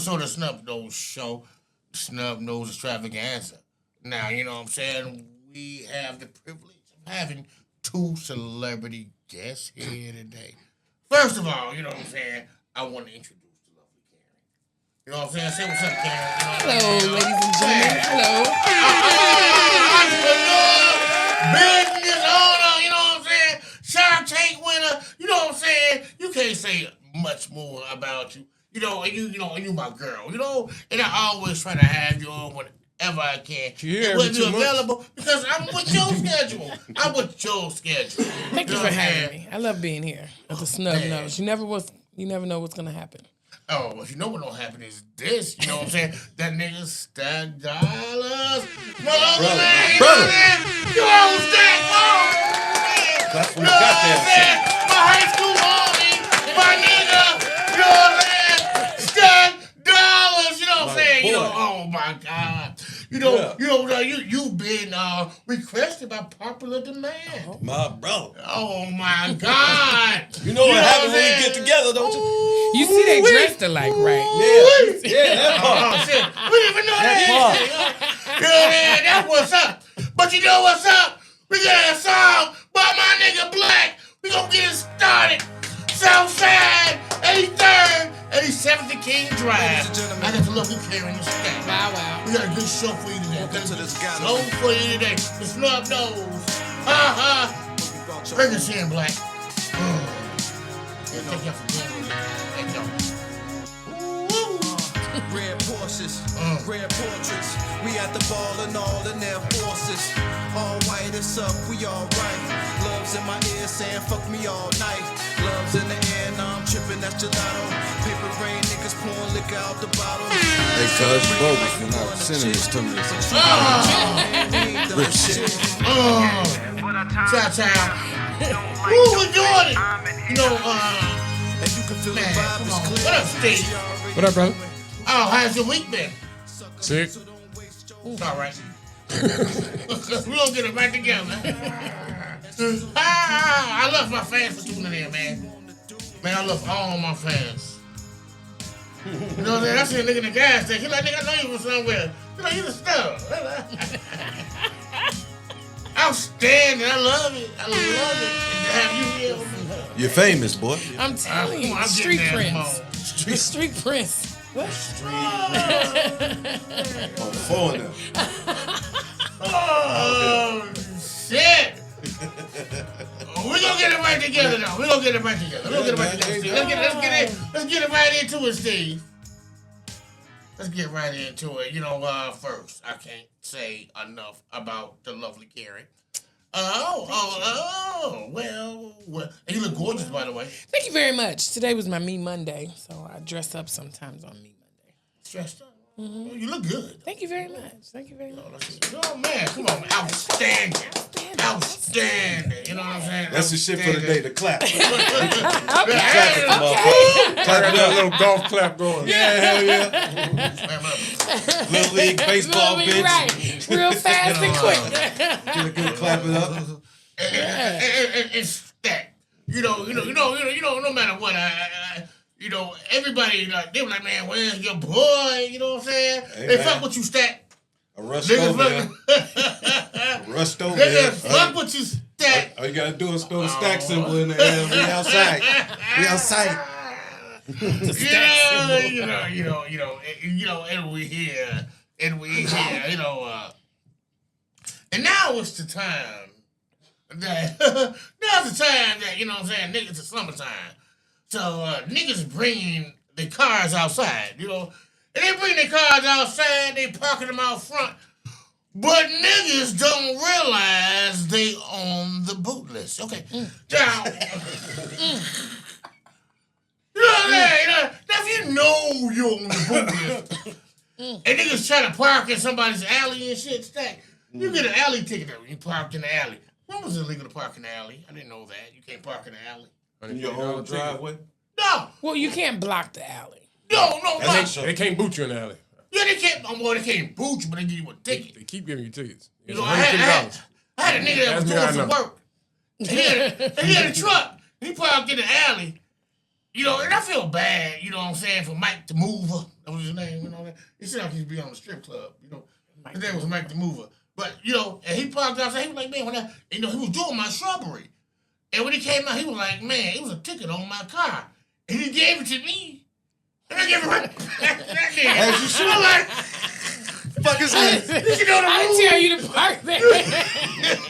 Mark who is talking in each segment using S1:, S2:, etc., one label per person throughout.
S1: episode of Snub Nose Show, Snub Nose Extravaganza. Now, you know what I'm saying? We have the privilege of having two celebrity guests here today. First of all, you know what I'm saying? I want to introduce the lovely Karen. You know what I'm saying? Say what's up, Karen.
S2: Hello, ladies and gentlemen. Hello.
S1: Business owner, you know what I'm saying? Shark Tank winner, you know what I'm saying? You can't say much more about you. You know, and you my girl, you know? And I always try to have you on whenever I can.
S3: Yeah,
S1: when you're available, because I'm with your schedule. I'm with your schedule.
S2: Thank you for having me. I love being here at the Snub Nose. You never know what's gonna happen.
S1: Oh, well, you know what don't happen is this. You know what I'm saying? That nigga stack dollars. Brother. You own stack, bro.
S3: That's
S1: You know what I'm saying? My high school homie, my nigga. You know what I'm saying? Stack dollars. You know what I'm saying? You know, oh my God. You've been requested by popular demand.
S3: My brother.
S1: Oh my God.
S3: You know what happens when we get together, don't you?
S2: You see they dressed alike, right?
S3: Yeah, that part.
S1: Oh, shit. We didn't even know that. Yeah, that's what's up. But you know what's up? We got a song by my nigga Black. We gonna get it started. Southside, 83rd, 87th and King Drive. I got to love you, Karen.
S2: Wow.
S1: We got a good show for you today. Show for you today. The Snub Nose. Bring us in, Black. Thank you for being with me. Thank you.
S4: Red Porsches, red portraits. We at the ball and all in their forces. All white is up, we all right. Love's in my ear saying fuck me all night. Love's in the air, now I'm tripping, that's gelato. Paper rain, niggas pouring liquor out the bottle.
S3: Hey, cuz, bogus for not sending this to me. Rip shit.
S1: Cha-cha. Woo, we doing it. You know,
S4: And you can feel
S1: man,
S4: the vibe
S1: come
S4: is
S1: on.
S4: clear.
S1: What up, Steve?
S3: What up, brother?
S1: Oh, how's your week been?
S3: Sick.
S1: It's all right. We gonna get it right together. I love my fans for tuning in, man. Man, I love all my fans. You know what I'm saying? I see a nigga in the gas station. He like, nigga, I know you from somewhere. You know, you the stuff. Outstanding. I love it. I love it. And to have you here.
S3: You're famous, boy.
S2: I'm telling you,
S1: I'm
S2: Street
S1: getting there,
S2: Prince. Street Prince. What?
S3: On phone now.
S1: Oh, shit. We're gonna get it right together, though. We're gonna get it right together. Let's get it right into it, Steve. Let's get right into it. You know, first, I can't say enough about the lovely Karen. Well. And you look gorgeous, by the way.
S2: Thank you very much. Today was my Me Monday, so I dress up sometimes on Me Monday.
S1: Dressed up. Mm-hmm. You look good.
S2: Thank you very much.
S1: Oh, man, come on, man. Outstanding. You know what I'm saying?
S3: That's the shit for the day, the clap.
S1: Okay.
S3: Clap it up. Little golf clap going. Yeah, hell yeah. Little league baseball
S2: Little
S3: bitch.
S2: right. Real fast and quick.
S3: Get a good clap it up.
S1: It's that. You know, no matter what, everybody, they were like, man, where's your boy? You know what I'm saying?
S3: Hey,
S1: they
S3: man.
S1: fuck with you, Stat.
S3: A rust over there. Rust over there.
S1: Fuck with you, Stat.
S3: All you gotta do is throw the stack symbol in the air. We outside. We outside.
S1: And we here, and now it's the time that, you know what I'm saying, niggas, it's summertime. So, niggas bringing their cars outside, you know, and they bring their cars outside, they parking them out front, but niggas don't realize they on the boot list. Okay, now, you know what I'm saying? Now, if you know you're on the boot list, and niggas try to park in somebody's alley and shit, Stack, you get an alley ticket when you parked in the alley. When was it illegal to park in the alley? I didn't know that. You can't park in the alley.
S3: In your own driveway?
S1: No.
S2: Well, you can't block the alley.
S1: No.
S5: They can't boot you in the alley.
S1: Yeah, they can't boot you, but they give you a ticket.
S5: They keep giving you tickets.
S1: You know, I had a nigga that was doing some work. And he had a truck. He parked in the alley. You know, and I feel bad, you know what I'm saying, for Mike the Mover. That was his name, you know that. He said like he used to be on the strip club, you know. His name was Mike the Mover. But, you know, and he parked outside. He was like, man, he was doing my shrubbery. And when he came out, he was like, man, it was a ticket on my car. And he gave it to me. And I gave it right back.
S3: As you should.
S1: I'm like,
S3: Fuck is that?
S1: you should know the
S2: I
S1: rules.
S2: didn't tell you to park there.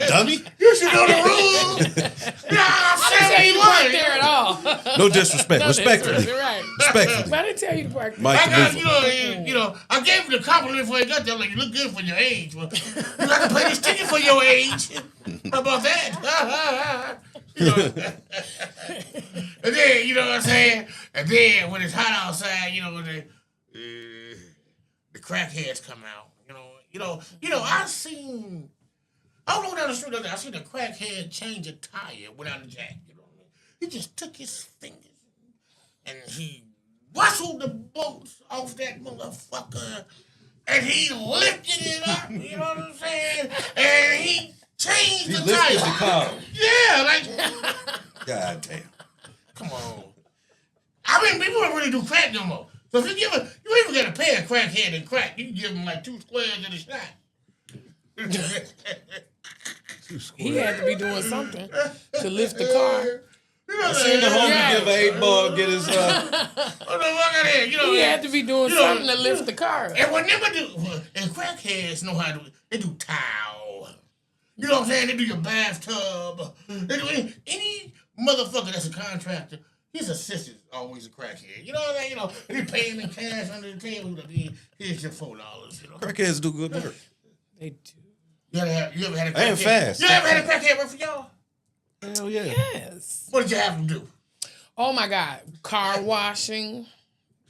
S3: Dummy?
S1: You should know the rules.
S2: I didn't tell you to park there at all.
S3: No disrespect.
S2: No,
S3: Respectfully.
S2: that's right.
S3: Respectfully.
S2: But I didn't tell you to park there.
S3: Mike
S1: I got,
S3: the
S1: you know, I gave him the compliment before he got there. Like, you look good for your age. Well, you got to pay this ticket for your age. How about that? You know. And then, you know what I'm saying? And then when it's hot outside, you know, when the crackheads come out. I don't know down the street the other day, I seen a crackhead change a tire without a jack. You know what I mean? He just took his fingers and he whistled the bolts off that motherfucker and he lifted it up. You know what I'm saying? And he changed
S3: He
S1: the
S3: lifted
S1: tire.
S3: the car.
S1: Yeah, like,
S3: God damn.
S1: come on. I mean, people don't really do crack no more. So if you even got to pay a crackhead in crack, you can give him like 2 squares in a shot.
S2: He had to be doing something to lift the car.
S3: I seen the homie give an 8 ball, get his
S1: What the fuck out here? You know,
S2: He had to be doing something to lift the car.
S1: And and crackheads know how to do. They do towel. You know what I'm saying? They do your bathtub. They do any motherfucker that's a contractor. His assistant's always a crackhead. You know what I mean? You know, they pay him in cash under the table. Here's your $4. You know,
S3: crackheads do good work.
S2: They do.
S1: You ever had a crackhead?
S3: They ain't fast.
S1: You ever had a crackhead work for y'all?
S3: Hell yeah.
S2: Yes.
S1: What did you have them do?
S2: Oh my God. Car washing.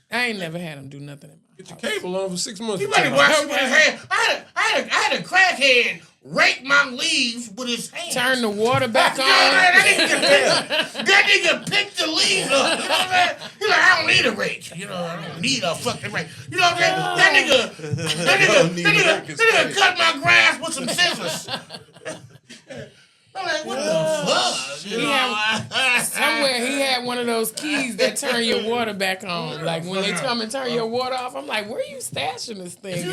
S2: I ain't never had him do nothing in my
S5: Get your
S2: house.
S5: cable on for 6 months.
S1: He might wash with his hand. I had a crackhead rake my leaves with his hand.
S2: Turn the water back on.
S1: That nigga picked the leaves up. You know what I'm saying? He's like, I don't need a rake. You know, I don't need a fucking rake. You know what I'm saying? That nigga cut my grass with some scissors. I'm like, what the fuck? You know?
S2: Somewhere he had one of those keys that turn your water back on. Like when they come and turn your water off, I'm like, where are you stashing this thing?
S1: And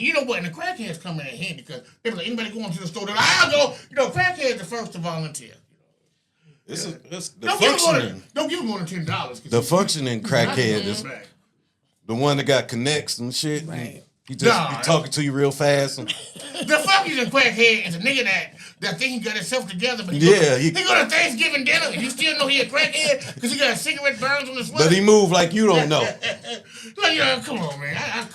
S1: you know what? And the crackheads come in handy because they be like, anybody going to the store, they're like, I'll go. You know, crackheads the first to volunteer.
S3: It's the
S1: Don't
S3: functioning.
S1: Don't give them more than $10.
S3: The functioning crackhead is the one that got connects and shit.
S2: Right.
S3: He just be talking to you real fast. And,
S1: The fucking crackhead is a nigga that think he got himself together, but he go to Thanksgiving dinner and you still know he a crackhead because he got cigarette burns on his sweater.
S3: but he move like you don't know.
S1: Like, come on, man.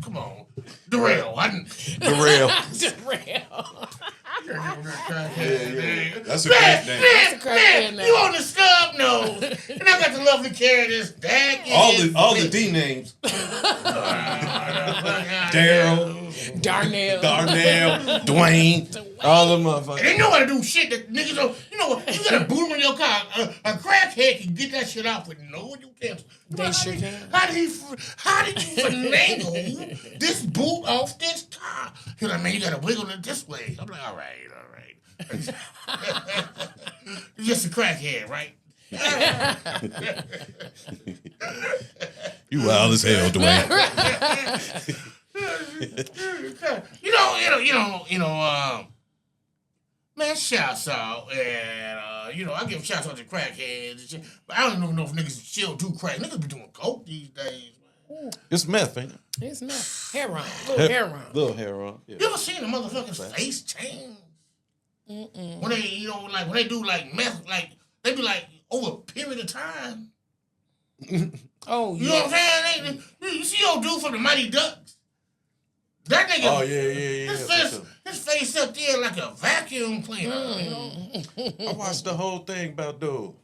S1: Come on. Derail.
S3: The
S1: Yeah.
S3: That's a great name.
S2: crackhead name.
S1: You on the Snub nose. And I got the lovely characters.
S3: All the D names. Daryl,
S2: Darnell.
S3: Darnell, Dwayne, all the motherfuckers.
S1: They know how to do shit that niggas don't. You know what? You got a boot in your car. A crackhead can get that shit off with no utensils.
S2: They sure can.
S1: How did you finagle this boot off this car? He's like, man, you gotta wiggle it this way. I'm like, all right. You're just a crackhead, right?
S3: You wild as hell, Dwayne.
S1: Man, shouts out, and I give shouts out to crackheads and shit, but I don't even know if niggas still do crack. Niggas be doing coke these days, man.
S3: It's meth, ain't it?
S2: It's not. Heroin. Little heroin.
S3: Little heroin. Yeah.
S1: You ever seen a motherfucker's face change? When they, when they do like meth, like they be like over a period of time.
S2: Oh, yeah.
S1: You know what I'm saying? You see old dude from the Mighty Ducks? That nigga.
S3: Oh yeah.
S1: His face up there like a vacuum cleaner. You know?
S3: I watched the whole thing about dude.
S1: You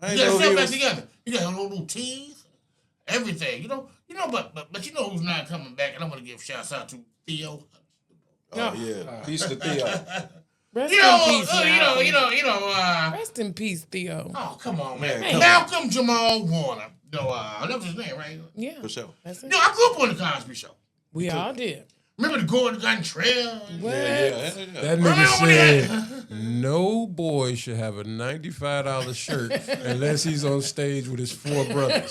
S1: got himself back together. You got his little teeth, everything. But you know who's not coming back, and I'm gonna give shouts out to Theo.
S3: Oh yeah. Peace to Theo.
S2: Rest in peace,
S1: Rest
S2: in peace, Theo.
S1: Oh, come on, man.
S3: Hey.
S1: Malcolm Jamal Warner. That was his name, right?
S2: Yeah.
S3: For sure.
S2: That's it.
S1: I grew up on the Cosby Show.
S2: We all did.
S1: Remember the Gordon Gun Trail?
S2: What?
S5: That
S1: Remember
S5: nigga
S1: when they
S5: said no boy should have a $95 shirt unless he's on stage with his 4 brothers.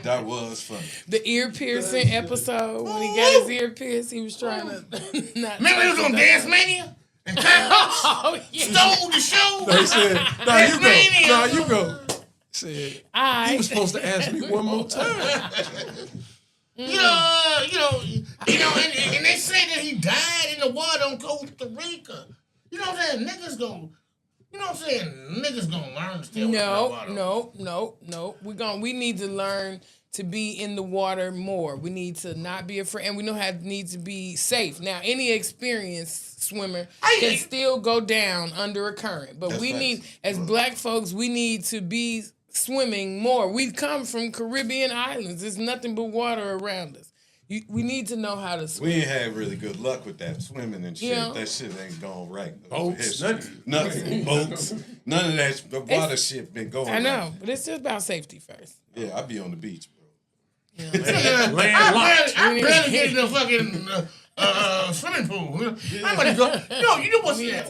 S3: That was funny.
S2: The ear piercing episode when he got his ear pierced, he was trying to not.
S1: Remember he was on Dance Mania? And
S2: Oh, yeah.
S1: stole the show?
S5: He said, you go. Said, he
S2: I.
S5: was supposed to ask me one more time.
S1: You know, and they say that he died in the water on Costa Rica. You know what I'm saying? Niggas gonna learn to stay away from water.
S2: No. We need to learn to be in the water more. We need to not be afraid, and we need to be safe. Now, any experienced swimmer can still go down under a current, but we need, as black folks, we need to be swimming more. We come from Caribbean islands. There's nothing but water around us. We need to know how to swim.
S3: We ain't had really good luck with that swimming and shit.
S2: Yeah.
S3: That shit ain't gone right.
S5: Boats,
S3: Nothing. Boats. None of that. The water shit been going.
S2: I know,
S3: right.
S2: but it's just about safety first.
S3: Yeah, I be on the beach, bro.
S1: I barely get in the fucking swimming pool. I'm about to go. No, you know what's that?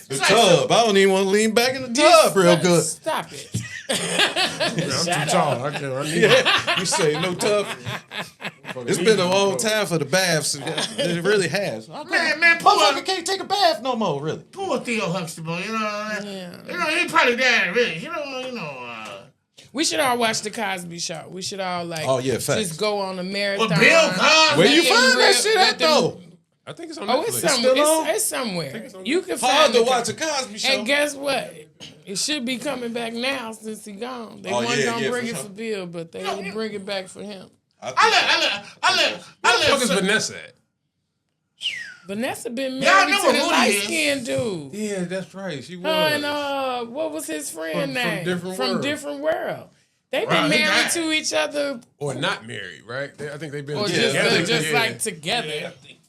S3: The tub. I don't even want to lean back in the tub real good.
S2: Stop it.
S5: I'm too tall. I need
S3: You say no tub. It's been a long time for the baths. It really has.
S1: Man,
S3: Motherfucker can't take a bath no more, really.
S1: poor Theo Huxtable, you know.
S2: Yeah.
S1: He probably died, really. You know.
S2: We should all watch the Cosby Show. We should all
S3: facts.
S2: just go on a marathon.
S1: Well, Bill Cosby.
S3: Where you find that shit at though?
S5: I think it's on
S2: Oh,
S5: Netflix.
S2: it's somewhere.
S3: still on?
S2: It's somewhere. You can
S3: Hard
S2: find
S3: to
S2: it.
S3: watch a Cosby Show.
S2: And guess what? It should be coming back now since he gone. They
S3: Oh,
S2: weren't
S3: yeah,
S2: gonna
S3: yeah,
S2: bring
S3: for
S2: it
S3: sure.
S2: for Bill, but they will bring it back for him.
S1: I
S5: Where the fuck is
S1: let
S5: Vanessa at?
S2: Vanessa been
S1: Y'all
S2: married
S1: know
S2: to
S1: what
S2: the
S1: Moody
S2: light
S1: is.
S2: skinned dude.
S5: Yeah, that's right. She was.
S2: Her and what was his friend
S5: From
S2: name?
S5: Different
S2: From
S5: World.
S2: Different World. They've
S1: Right,
S2: been
S1: he
S2: married
S1: died.
S2: to each other,
S5: Or not married, right? I think they've been
S2: or
S5: together.
S2: just
S5: Yeah.
S2: like together.
S3: I think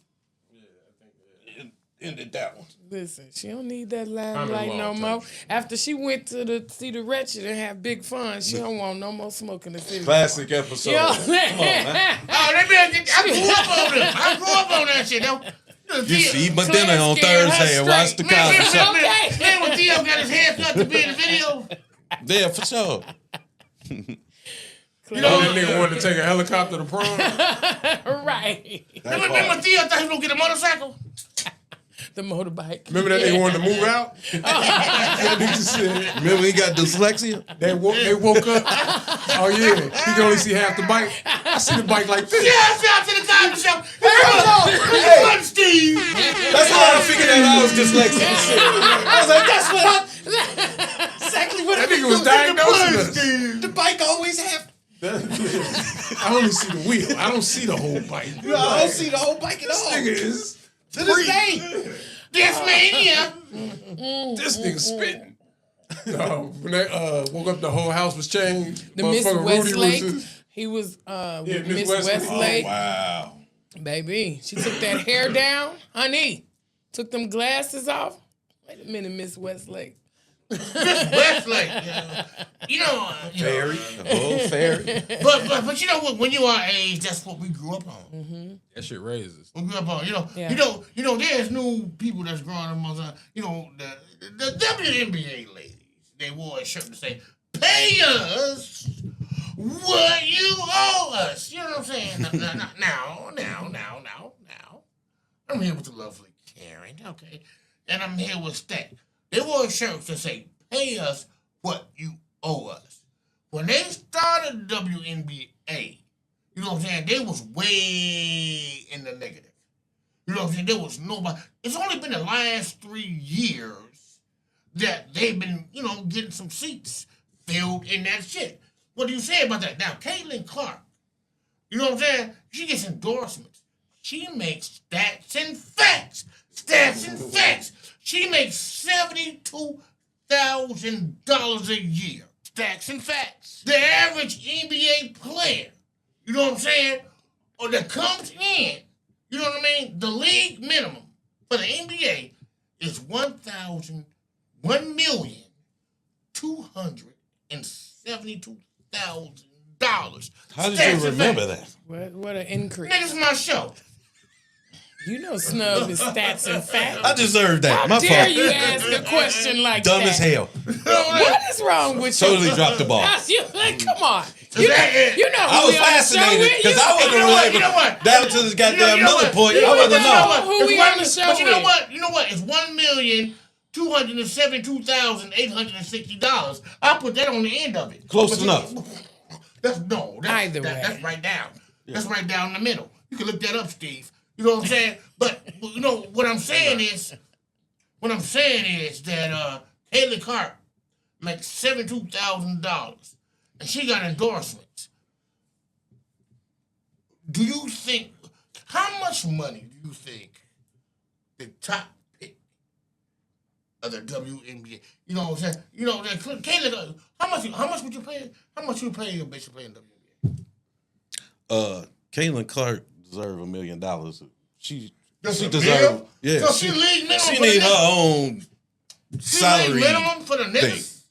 S3: ended that one.
S2: Listen, she don't need that limelight no
S5: Common law
S2: more.
S5: type shit.
S2: After she went to see the Wretched and have big fun, she don't want no more smoke in the city.
S3: Classic episode.
S2: You know?
S3: Come on, man.
S1: Oh, they better get. I grew up on them. I grew up on that shit.
S3: You see my
S2: Claire
S3: dinner on
S2: scared her
S3: Thursday and watch the
S2: straight.
S3: Cosby Show.
S2: Okay.
S1: Man, when Theo got his hair cut to be in the video.
S3: Yeah, for sure.
S5: You know that nigga wanted to take a helicopter to prom?
S2: Right.
S1: Remember Theo thought he was going to get a motorcycle?
S2: The motorbike.
S5: Remember that nigga wanted to move out? That nigga said,
S3: Remember he got dyslexia?
S5: they woke up. Oh, yeah. He can only see half the bike. I see the bike like this.
S1: Yeah, shout out to the Cosby Show. Hey, hey, Steve.
S3: That's how I figured out I was dyslexic and shit. I was like, that's what exactly what
S5: That nigga was diagnosed.
S3: The bike always have.
S5: I only see the wheel. I don't see the whole bike.
S3: I don't see the whole bike at all.
S5: Nigga is.
S3: To this day.
S1: This mania.
S5: This nigga spitting. When they woke up, the whole house was changed.
S2: The Miss
S5: Motherfucker Rudy
S2: Westlake.
S5: was
S2: He was with
S5: Miss
S2: Miss
S5: Westlake.
S2: Westlake.
S3: Wow.
S2: Baby, she took that hair down. Honey, took them glasses off. Wait a minute, Miss Westlake.
S1: Westlake.
S3: Fairy. The whole fairy.
S1: But you know what? When you are age, that's what we grew up on.
S5: That shit raises.
S1: We grew up on.
S2: Yeah.
S1: You know. There's new people that's growing up amongst. The WNBA ladies. They wore a shirt to say, "Pay us what you owe us." You know what I'm saying? Now. I'm here with the lovely Karen, okay, and I'm here with Stack. They wore a shirt to say, "Pay us what you owe us." When they started the WNBA, you know what I'm saying, they was way in the negative. You know what I'm saying? There was nobody. It's only been the last 3 years that they've been, getting some seats filled in that shit. What do you say about that? Now, Caitlin Clark, you know what I'm saying? She gets endorsements. She makes stats and facts. She makes $72,000 a year. Stats and facts. The average NBA player, you know what I'm saying, or that comes in, you know what I mean? The league minimum for the NBA is $1,272,000.
S3: How did you remember that?
S2: What an increase.
S1: Nigga, it's my show.
S2: You know Snub is stats and facts.
S6: I deserve that.
S2: How
S6: My
S2: dare
S6: fault.
S2: you ask a question like
S6: Dumb
S2: that?
S6: as hell.
S2: What is wrong with you?
S6: Totally dropped the ball.
S2: Come on.
S1: You know
S6: I was fascinated because I wasn't able down to this goddamn Miller point. I wasn't know.
S2: Who we on the show
S1: But you know
S2: with?
S1: what? You know what? It's $1,272,860. I'll put that on the end of it.
S6: Close enough.
S2: Either way.
S1: That's right down. Yeah. That's right down the middle. You can look that up, Steve. You know what I'm saying? But you know what I'm saying is that Haley Clark makes $72,000 and she got endorsements. Do you think how much money do you think the top pick of the WNBA? You know what I'm saying? You know that Kayla, how much would you pay? How much you pay your bitch to play in WNBA?
S6: Caitlin Clark deserve $1 million. She
S1: deserve.
S6: Yeah.
S1: So she league minimum.
S6: She
S1: for
S6: need
S1: the
S6: her own salary.
S1: League minimum for the niggas.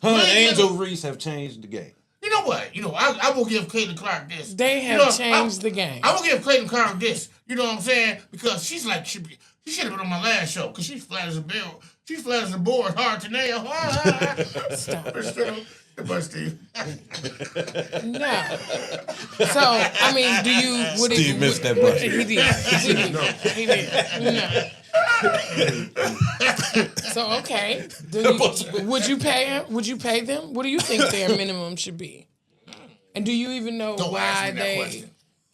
S6: Her and Angel Reese have changed the game.
S1: You know what? You know, I will give Caitlin Clark this.
S2: They have changed the game.
S1: I will give Caitlin Clark this. You know what I'm saying? Because she's like she should have been on my last show because she's flat as a bill. She's flat as a board, hard to nail.
S2: Stop.
S1: But Steve.
S2: No. So, I mean, do you...
S6: Steve missed that brush.
S2: He did. No. So, okay. Would you pay him? Would you pay them? What do you think their minimum should be? And do you even know why they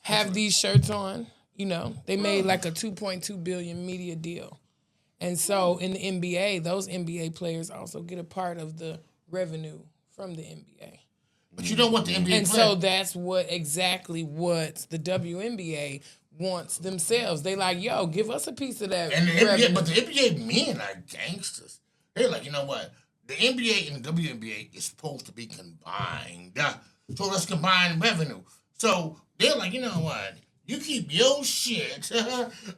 S2: have these shirts on? You know, they made like a $2.2 billion media deal. And so in the NBA, those NBA players also get a part of the revenue from the NBA.
S1: But you know what the NBA
S2: And so that's exactly what the WNBA wants themselves. They like, yo, give us a piece of that revenue.
S1: But the NBA men are gangsters. They're like, you know what? The NBA and the WNBA is supposed to be combined. So let's combine revenue. So they're like, you know what? You keep your shit.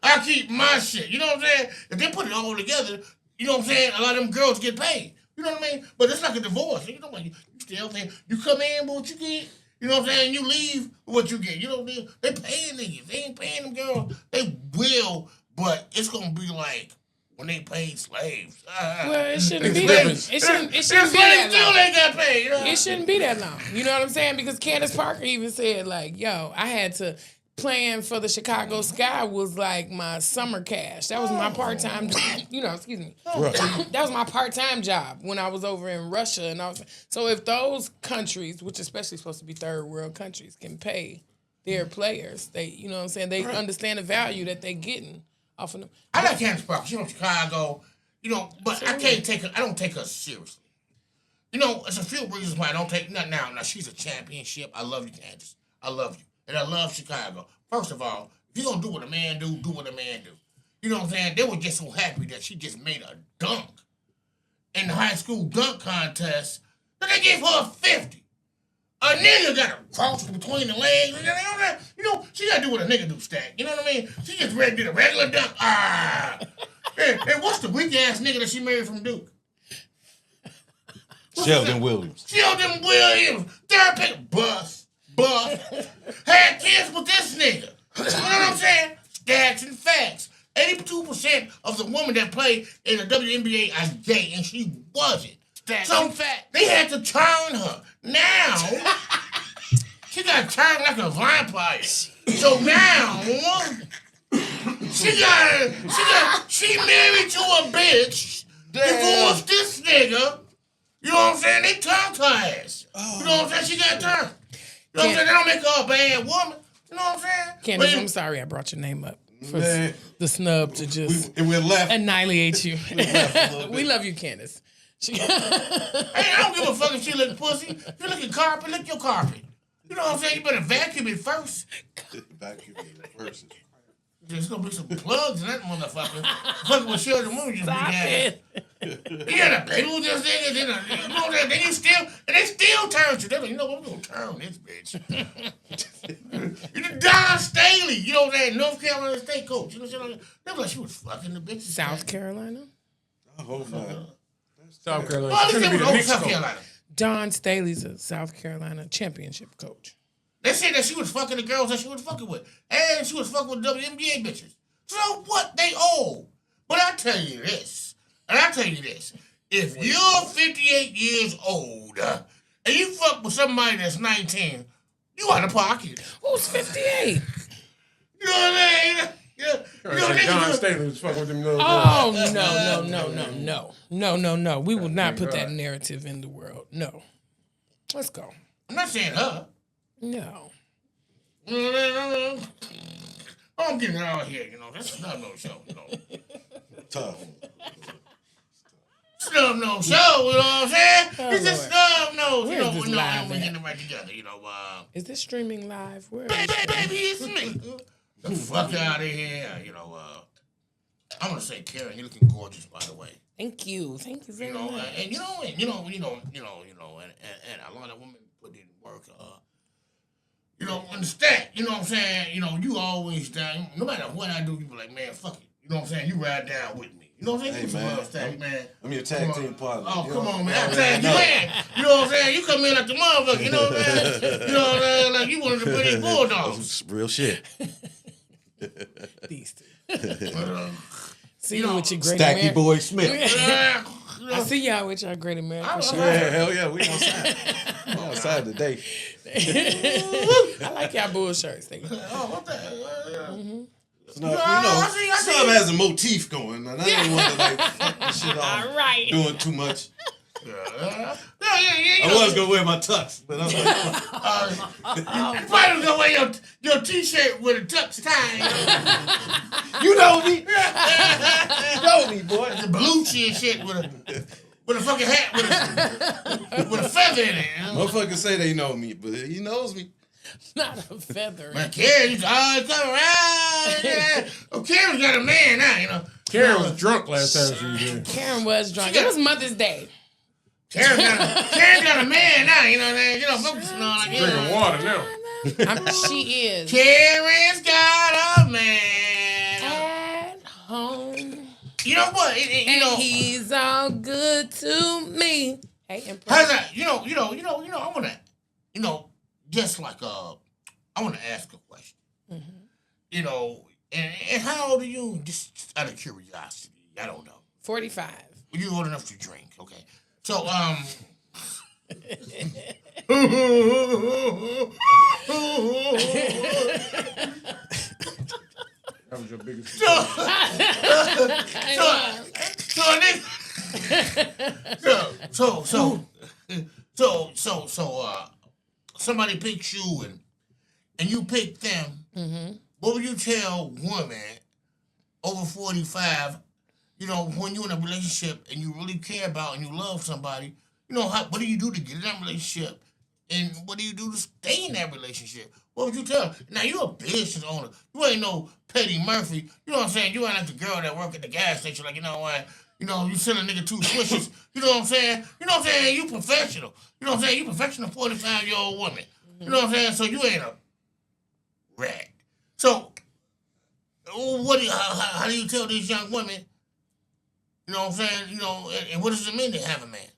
S1: I keep my shit. You know what I'm saying? If they put it all together, you know what I'm saying? A lot of them girls get paid. You know what I mean? But it's like a divorce. You know what? You still saying you come in with what you get. You know what I'm saying? You leave with what you get. You know they paying niggas. They ain't paying them girls. They will, but it's gonna be like when they paid slaves.
S2: Well, it shouldn't be that. It shouldn't be that long.
S1: They got paid. You know?
S2: It shouldn't be that long. You know what I'm saying? Because Candace Parker even said, like, yo, I had to playing for the Chicago Sky was like my summer cash. That was my part-time, excuse me. Right. That was my part-time job when I was over in Russia. And so if those countries, which especially supposed to be third world countries, can pay their players, they, you know what I'm saying, they understand the value that they're getting off of them.
S1: I like Candace Parker. She's from Chicago, you know, but I don't take her seriously. You know, there's a few reasons why I don't take, now she's a championship. I love you, Candace. I love you. And I love Chicago. First of all, if you're going to do what a man do what a man do. You know what I'm saying? They were just so happy that she just made a dunk in the high school dunk contest that they gave her a 50. A nigga got a cross between the legs. You know, she got to do what a nigga do, Stack. You know what I mean? She just did a regular dunk. And what's the weak-ass nigga that she married from Duke?
S6: Sheldon Williams.
S1: Sheldon Williams. Third pick. Buff. Had kids with this nigga. You know what I'm saying? Stats and facts. 82% of the women that play in the WNBA are gay, and she wasn't. So they had to turn her. Now, she got turned like a vampire. So now, she married to a bitch, divorced this nigga. You know what I'm saying? They turned her ass. You know what I'm saying? She got turned. You know what I'm saying? They don't make her a bad woman. You know what I'm saying?
S2: Candace, I'm sorry I brought your name up for the snub to just
S6: left.
S2: Annihilate you. We love you, Candace.
S1: Hey, I don't give a fuck if she lick pussy. If you licking carpet, lick your carpet. You know what I'm saying? You better vacuum it first.
S3: Vacuum it first.
S1: There's gonna be some plugs in that motherfucker. Fucking with Sheldon Williams, just big ass. You got a baby with this nigga, you know that they still turn to. They're like, you know what, we're gonna turn this bitch. You know Don Staley, you know that North Carolina State coach. You know what I'm saying? They were like, she was fucking the bitch.
S2: South Carolina?
S3: I hope not.
S5: South Carolina.
S1: Well, at least they was over South Carolina.
S2: Don Staley's a South Carolina championship coach.
S1: They said that she was fucking the girls that she was fucking with. And she was fucking with WNBA bitches. So what? They old. But I tell you this. If you're 58 years old and you fuck with somebody that's 19, you out of pocket.
S2: Who's 58?
S1: You know what I mean? Yeah.
S5: John Staley was fucking with them little girls.
S2: Oh, no. We will not put that narrative in the world. No. Let's go.
S1: I'm not saying her.
S2: No.
S1: I'm getting it out here, That's not no show,
S6: Tough.
S1: Snub no show, you know what I'm saying? It's a snub no,
S2: Where is this live
S1: we're
S2: at?
S1: getting it right together,
S2: Is this streaming live? Where is
S1: Baby,
S2: it?
S1: it's me. The fuck out of here, I'm gonna say, Karen, you're looking gorgeous, by the way.
S2: Thank you very much.
S1: And and a lot of women put in work. Understand? You know what I'm saying? You always down. No matter what I do, you be like, man, fuck it. You know what I'm saying? You ride down with me. You know what I'm saying?
S6: Hey, man. I'm your tag team partner.
S1: Oh, come on, man. I tag you in. You know what I'm saying? You come in like the motherfucker. You know what I'm saying? You know what I'm saying? Like you one of the British Bulldogs.
S6: That's real shit.
S2: These two. See you with your great
S6: Stacky
S2: American.
S6: Boy Smith.
S2: I see y'all with your great American shirt.
S6: Yeah, hell yeah, we outside. We outside today.
S2: I like y'all bull shirts. Thank you.
S1: Oh, what the hell?
S6: Snub, Snub has a motif going, and I didn't want to fuck this shit off.
S2: All right.
S6: Doing too much.
S1: Yeah.
S6: I was gonna wear my tux, but I was like,
S1: You probably was gonna wear your t-shirt with a tux tie.
S6: you know me. You know me, boy.
S1: The Belushi and shit with a fucking hat with a feather in it.
S6: Motherfuckers say they know me, but he knows me.
S2: Not a feather.
S1: Man, Karen, you always come around. Oh, Karen's got a man now,
S5: Karen was drunk last time she was here.
S2: Karen was drunk. It was Mother's Day.
S1: Karen got a man now, you know what I mean? Folks know like
S5: Drinking water now.
S2: She is.
S1: Karen's got a man
S2: At home.
S1: You know what?
S2: He's all good to me. Hey,
S1: how's that? I wanna, just like I wanna ask a question. Mm-hmm. And how old are you? Just out of curiosity, I don't know.
S2: 45.
S1: You old enough to drink, okay? So
S5: That was your biggest.
S1: Somebody picks you and you pick them. Mm-hmm. What would you tell women over 45? When you're in a relationship and you really care about and you love somebody, what do you do to get in that relationship? And what do you do to stay in that relationship? What would you tell them? Now, you're a business owner. You ain't no Petty Murphy. You know what I'm saying? You ain't like the girl that work at the gas station. Like, you know what? You send a nigga 2 swishes. You know what I'm saying? You professional. You know what I'm saying? You professional 45-year-old woman. You know what I'm saying? So you ain't a rat. So, how do you tell these young women? You know what I'm saying? And what does it mean to have a man?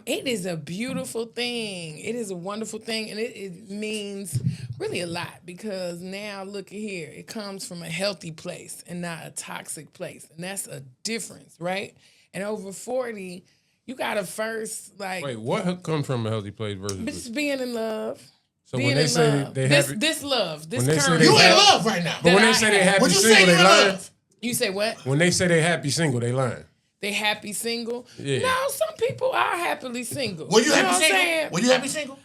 S2: It is a beautiful thing. It is a wonderful thing, and it means really a lot because now look at here. It comes from a healthy place and not a toxic place, and that's a difference, right? And over 40, you gotta first
S5: Wait, what comes from a healthy place versus
S2: just being in love?
S5: So when they say they happy,
S2: this love, this
S5: when
S2: current,
S5: they say
S1: you in love right now.
S5: But when they say they happy single, they lying.
S2: You say what?
S5: When they say they happy single, they lying.
S2: They happy single?
S5: Yeah.
S2: No, some people are happily single.
S1: Were you happy
S2: know what
S1: single?
S2: I'm saying?
S1: Were you happy single?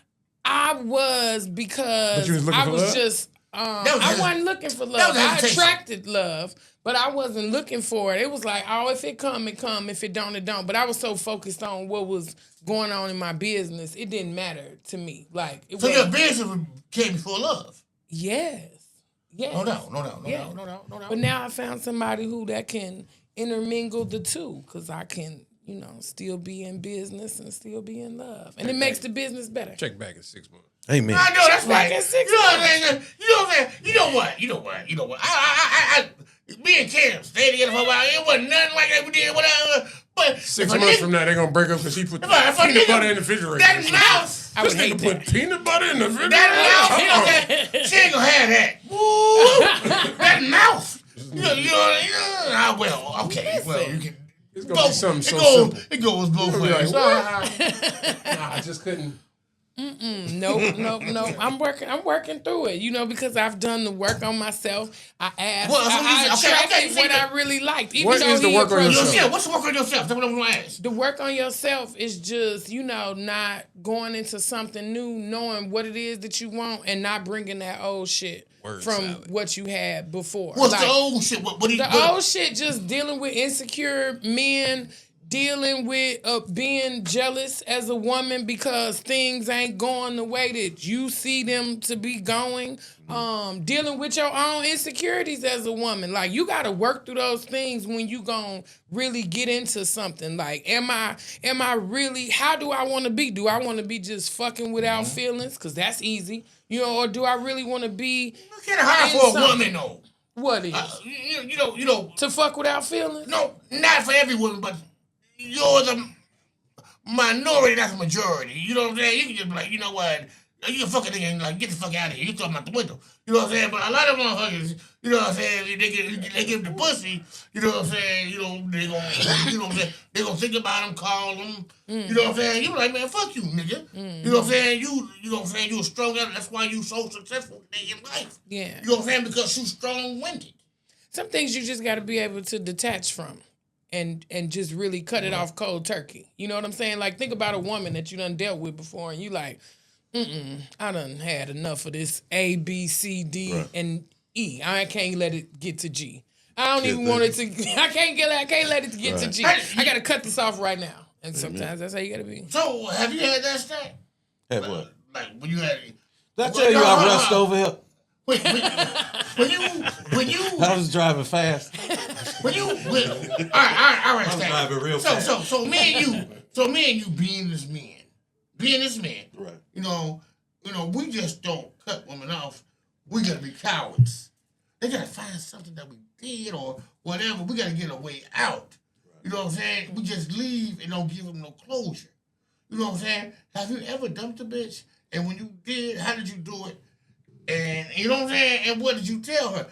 S2: I was because
S5: But you was looking
S2: I
S5: for
S2: was
S5: love?
S2: just I wasn't looking for love. I attracted love, but I wasn't looking for it. It was like, oh, if it come, it come. If it don't, it don't. But I was so focused on what was going on in my business, it didn't matter to me. Like
S1: so your business came before love.
S2: Yes. Yes.
S1: No doubt.
S2: But now I found somebody that can intermingle the two, because I can, still be in business and still be in love. And it makes the business better.
S5: Check back in 6 months.
S6: Hey, man.
S1: I know, that's right.
S2: Back in 6
S1: You know what I'm saying? You know what? Me and Kim stayed together for a while. It wasn't nothing like that we did, whatever. But
S5: 6 months from now, they're gonna break up because he put
S1: if a
S5: peanut
S1: nigga-
S5: butter in the refrigerator.
S1: That mouth.
S2: I would
S5: This
S2: hate
S5: nigga put
S2: that.
S5: peanut butter in the refrigerator.
S1: That mouth. She ain't gonna have that. Woo. That mouth. Well, okay. Well, you can.
S5: It's gonna be something so simple.
S1: It goes both
S5: You'll be
S1: ways.
S5: like, Nah, I just couldn't.
S2: Nope. I'm working through it, because I've done the work on myself. I asked,
S1: Well,
S2: I attracted
S1: okay,
S2: what I really liked. Even
S5: What
S2: though
S5: is the
S2: he
S5: work on
S2: approached
S5: yourself?
S2: me.
S1: Yeah, what's the work on yourself? That's what I'm gonna ask.
S2: The work on yourself is just, not going into something new, knowing what it is that you want, and not bringing that old shit from what you had before.
S1: What's the old shit? What
S2: Old shit, just dealing with insecure men, dealing with being jealous as a woman because things ain't going the way that you see them to be going. Dealing with your own insecurities as a woman. Like, you got to work through those things when you gon' really get into something. Like, am I really, how do I want to be? Do I want to be just fucking without feelings? Because that's easy. Or do I really want to be
S1: Look at hard for a woman, though.
S2: What is?
S1: You know.
S2: To fuck without feelings?
S1: No, not for every woman, but you're the minority, that's the majority. You know what I'm saying? You can just be like, you know what? You can fuck a nigga and like, get the fuck out of here. You throw him out the window. You know what I'm saying? But a lot of motherfuckers, you know what I'm saying? They give the pussy. You know what I'm saying? They gonna, you know what I'm saying? They gonna think about him, call him. You know what I'm saying? You like, man, fuck you, nigga. You know what I'm saying? You know what I'm saying? You a strong guy. That's why you so successful in life.
S2: Yeah.
S1: You know what I'm saying? Because you strong-winded.
S2: Some things you just got to be able to detach from and just really cut it off cold turkey. You know what I'm saying? Like, think about a woman that you done dealt with before and you like, I done had enough of this A, B, C, D, and E. I can't let it get to G. I don't even want it to, I can't let it get to G. I got to cut this off right now. And sometimes that's how you got to be.
S1: So, have you had that stat?
S6: Have what?
S1: Like, when you had it.
S6: Did I tell you I rushed over here?
S1: When you
S6: I was driving fast.
S1: all right, I understand.
S6: I'm driving real fast.
S1: So me and you being this man,
S6: Right.
S1: You know, we just don't cut women off. We gotta be cowards. They gotta find something that we did or whatever. We gotta get a way out. You know what I'm saying? We just leave and don't give them no closure. You know what I'm saying? Have you ever dumped a bitch? And when you did, how did you do it? And you know what I'm saying? And what did you tell her?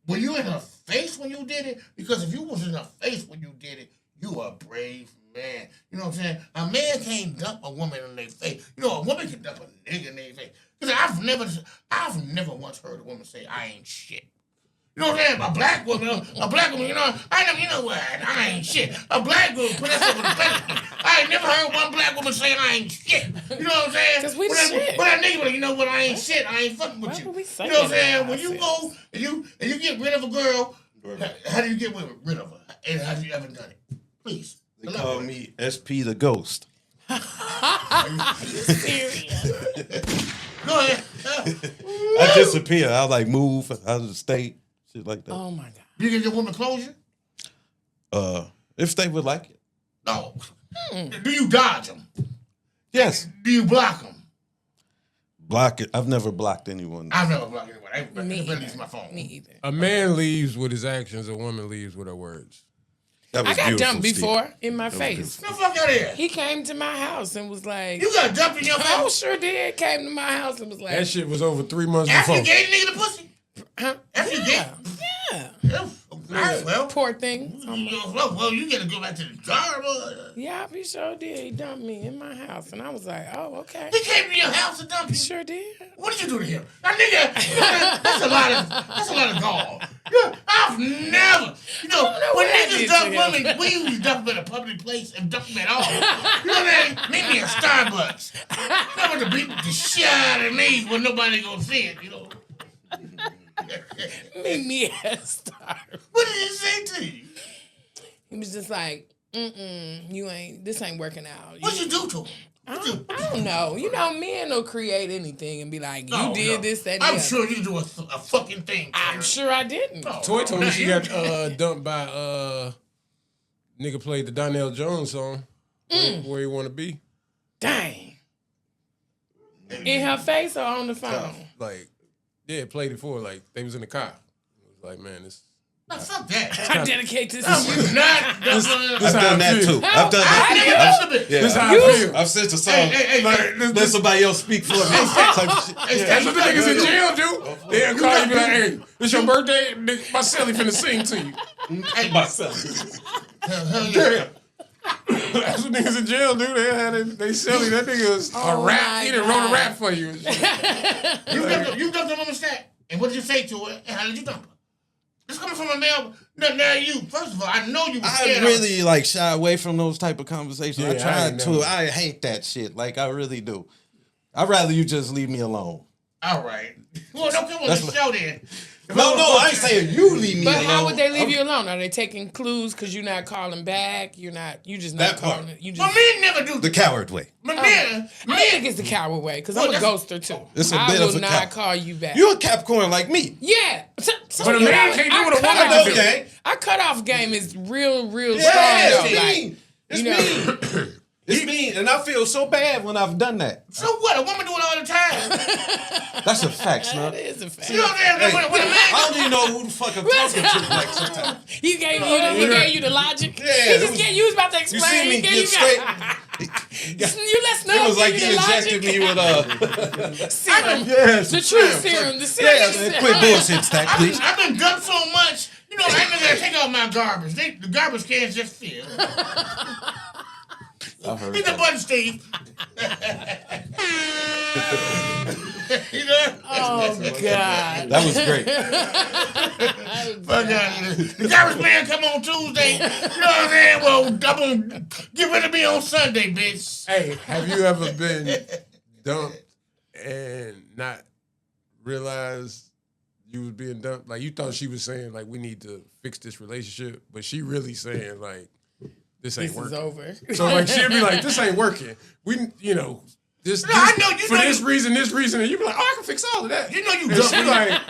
S1: Were you in her face when you did it? Because if you was in her face when you did it, you are a brave man. You know what I'm saying? A man can't dump a woman in their face. You know, a woman can dump a nigga in their face. Because I've never once heard a woman say, I ain't shit. You know what I'm saying? A black woman, you know what? I ain't shit. A black woman put that on the pedestal. I ain't never heard one black woman say I ain't shit. You know what I'm saying?
S2: Because we the
S1: When
S2: shit.
S1: that nigga be like, you know what? I ain't shit. I ain't fucking with
S2: Why
S1: you.
S2: would we say
S1: You know what I'm
S2: that
S1: saying?
S2: about
S1: When you go and you get rid of a girl, how do you get rid of her? And have you ever done it? Please.
S6: They call me SP the Ghost.
S2: Are you serious?
S1: Go ahead.
S6: I disappear. I like move out of the state, shit like that.
S2: Oh my God.
S1: You give your woman closure?
S6: If they would like it.
S1: No. Do you dodge them?
S6: Yes.
S1: Do you block them?
S6: Block it. I've never blocked anyone.
S1: I've never blocked anyone. I
S2: Me
S1: barely
S2: either.
S1: use my phone.
S2: Me either.
S5: A man leaves with his actions, a woman leaves with her words.
S6: That
S2: I
S6: was
S2: got
S6: beautiful,
S2: dumped
S6: Steve.
S2: before in my
S6: was
S2: face.
S1: The fuck out of here.
S2: He came to my house and was like,
S1: You got dumped in your
S2: "Oh,
S1: face?
S2: sure did." Came to my house and was like,
S5: That shit was over 3 months
S1: After
S5: before.
S1: you gave the nigga the pussy?
S2: huh?
S1: After you
S2: Yeah,
S1: gave?
S2: yeah.
S1: Yeah. All right, well.
S2: Poor thing.
S1: Well, you gotta go back to the jar, boy.
S2: Yeah, he sure did. He dumped me in my house, and I was like, "Oh, okay."
S1: He came to your house to dump you.
S2: Sure did.
S1: What did you do to him? That nigga, that's a lot of gall. Yeah, I've never, when
S2: what I
S1: niggas
S2: did
S1: dump
S2: to him.
S1: women, we usually dump them in a public place and dump them at all. You know what I mean? Meet me at Starbucks. I want to beat the shit out of me when nobody gonna see it,
S2: Meet me at Starbucks.
S1: What did he say to you?
S2: He was just like, this ain't working out.
S1: What you do to him?
S2: I don't know. Men will create anything and be like, you did this, that, and the
S1: I'm
S2: other.
S1: sure you do a fucking thing.
S2: I'm sure I didn't.
S1: No.
S5: Toy told me
S1: Not
S5: she
S1: you.
S5: got dumped by nigga played the Donnell Jones song. Where you want to be?
S2: Dang. In her face or on the phone?
S5: Like, yeah, played it for her. Like they was in the car. It was like, man, this
S1: No, fuck that.
S2: I dedicate this to
S1: I'm
S2: you.
S1: not.
S6: I've done that too. I've done that.
S5: This how I feel.
S6: I've sent a song.
S1: Hey,
S6: Let somebody else speak for me.
S5: That's what the niggas in jail do. They'll call you and be like, hey, it's your birthday. My celly finna sing to you.
S1: Hey,
S6: Myself.
S5: Damn. That's what niggas in jail do. They celly. That nigga is a rap. He done wrote a rap for you.
S1: You dumped the woman's stack. And what did you say to her? And how did you dump her? This coming from a male. Now you. First of all, I know you was scared.
S6: I really like shy away from those type of conversations.
S5: Yeah,
S6: I tried to. I hate that shit. Like I really do. I'd rather you just leave me alone.
S1: All right. Well, don't come on the show then.
S6: No, I ain't saying you leave me
S2: But
S6: alone.
S2: how would they leave you alone? Are they taking clues because you're not calling back? You just not
S6: That part.
S2: calling it. You
S1: Well,
S2: just.
S1: men never do
S6: The coward way.
S1: But
S2: I think it's the coward way because I'm a ghoster too.
S6: It's a
S2: I
S6: bit
S2: will
S6: of a
S2: not
S6: coward.
S2: call you back.
S6: You're a Capricorn like me.
S2: Yeah.
S5: But a man can't do what a woman can do.
S6: Okay.
S2: Our cutoff game is real
S6: Yeah,
S2: strong
S6: it's
S2: though.
S6: mean. It's mean. It's mean, and I feel so bad when I've done that.
S1: So what? A woman do it all the time.
S6: That's a fact, Snub.
S2: That is a fact.
S1: You know what I'm saying? When a man.
S6: I don't even know who the fuck I'm talking to. Like sometimes.
S2: He gave you the logic.
S6: Yeah,
S2: he just gave you was about to
S6: You
S2: explain.
S6: see me
S2: He gave
S6: get straight.
S2: You let Snub
S6: It was like
S2: give
S6: he
S2: you the
S6: injected
S2: logic.
S6: me with
S2: serum.
S6: yes,
S2: The truth serum. The serum.
S6: Yeah, man, quit bullshit, Stack, please.
S1: I've been dumped so much. You know, I ain't gonna take out my garbage. The garbage cans just fill.
S6: I heard
S1: Hit the
S6: that.
S1: button, Steve. You know?
S2: Oh God.
S6: That was great.
S1: Fuck out of here. The garbage man come on Tuesday. You know what I'm saying? Well, I'm gonna get rid of me on Sunday, bitch.
S5: Hey, have you ever been dumped and not realized you was being dumped? Like you thought she was saying like we need to fix this relationship, but she really saying like this ain't
S2: This
S5: working.
S2: is over.
S5: So like she'll be like, this ain't working. We this
S1: I know, you
S5: for
S1: know
S5: this reason, and you be like, oh, I can fix all of that.
S1: You know you
S5: And
S1: dumb.
S5: she like,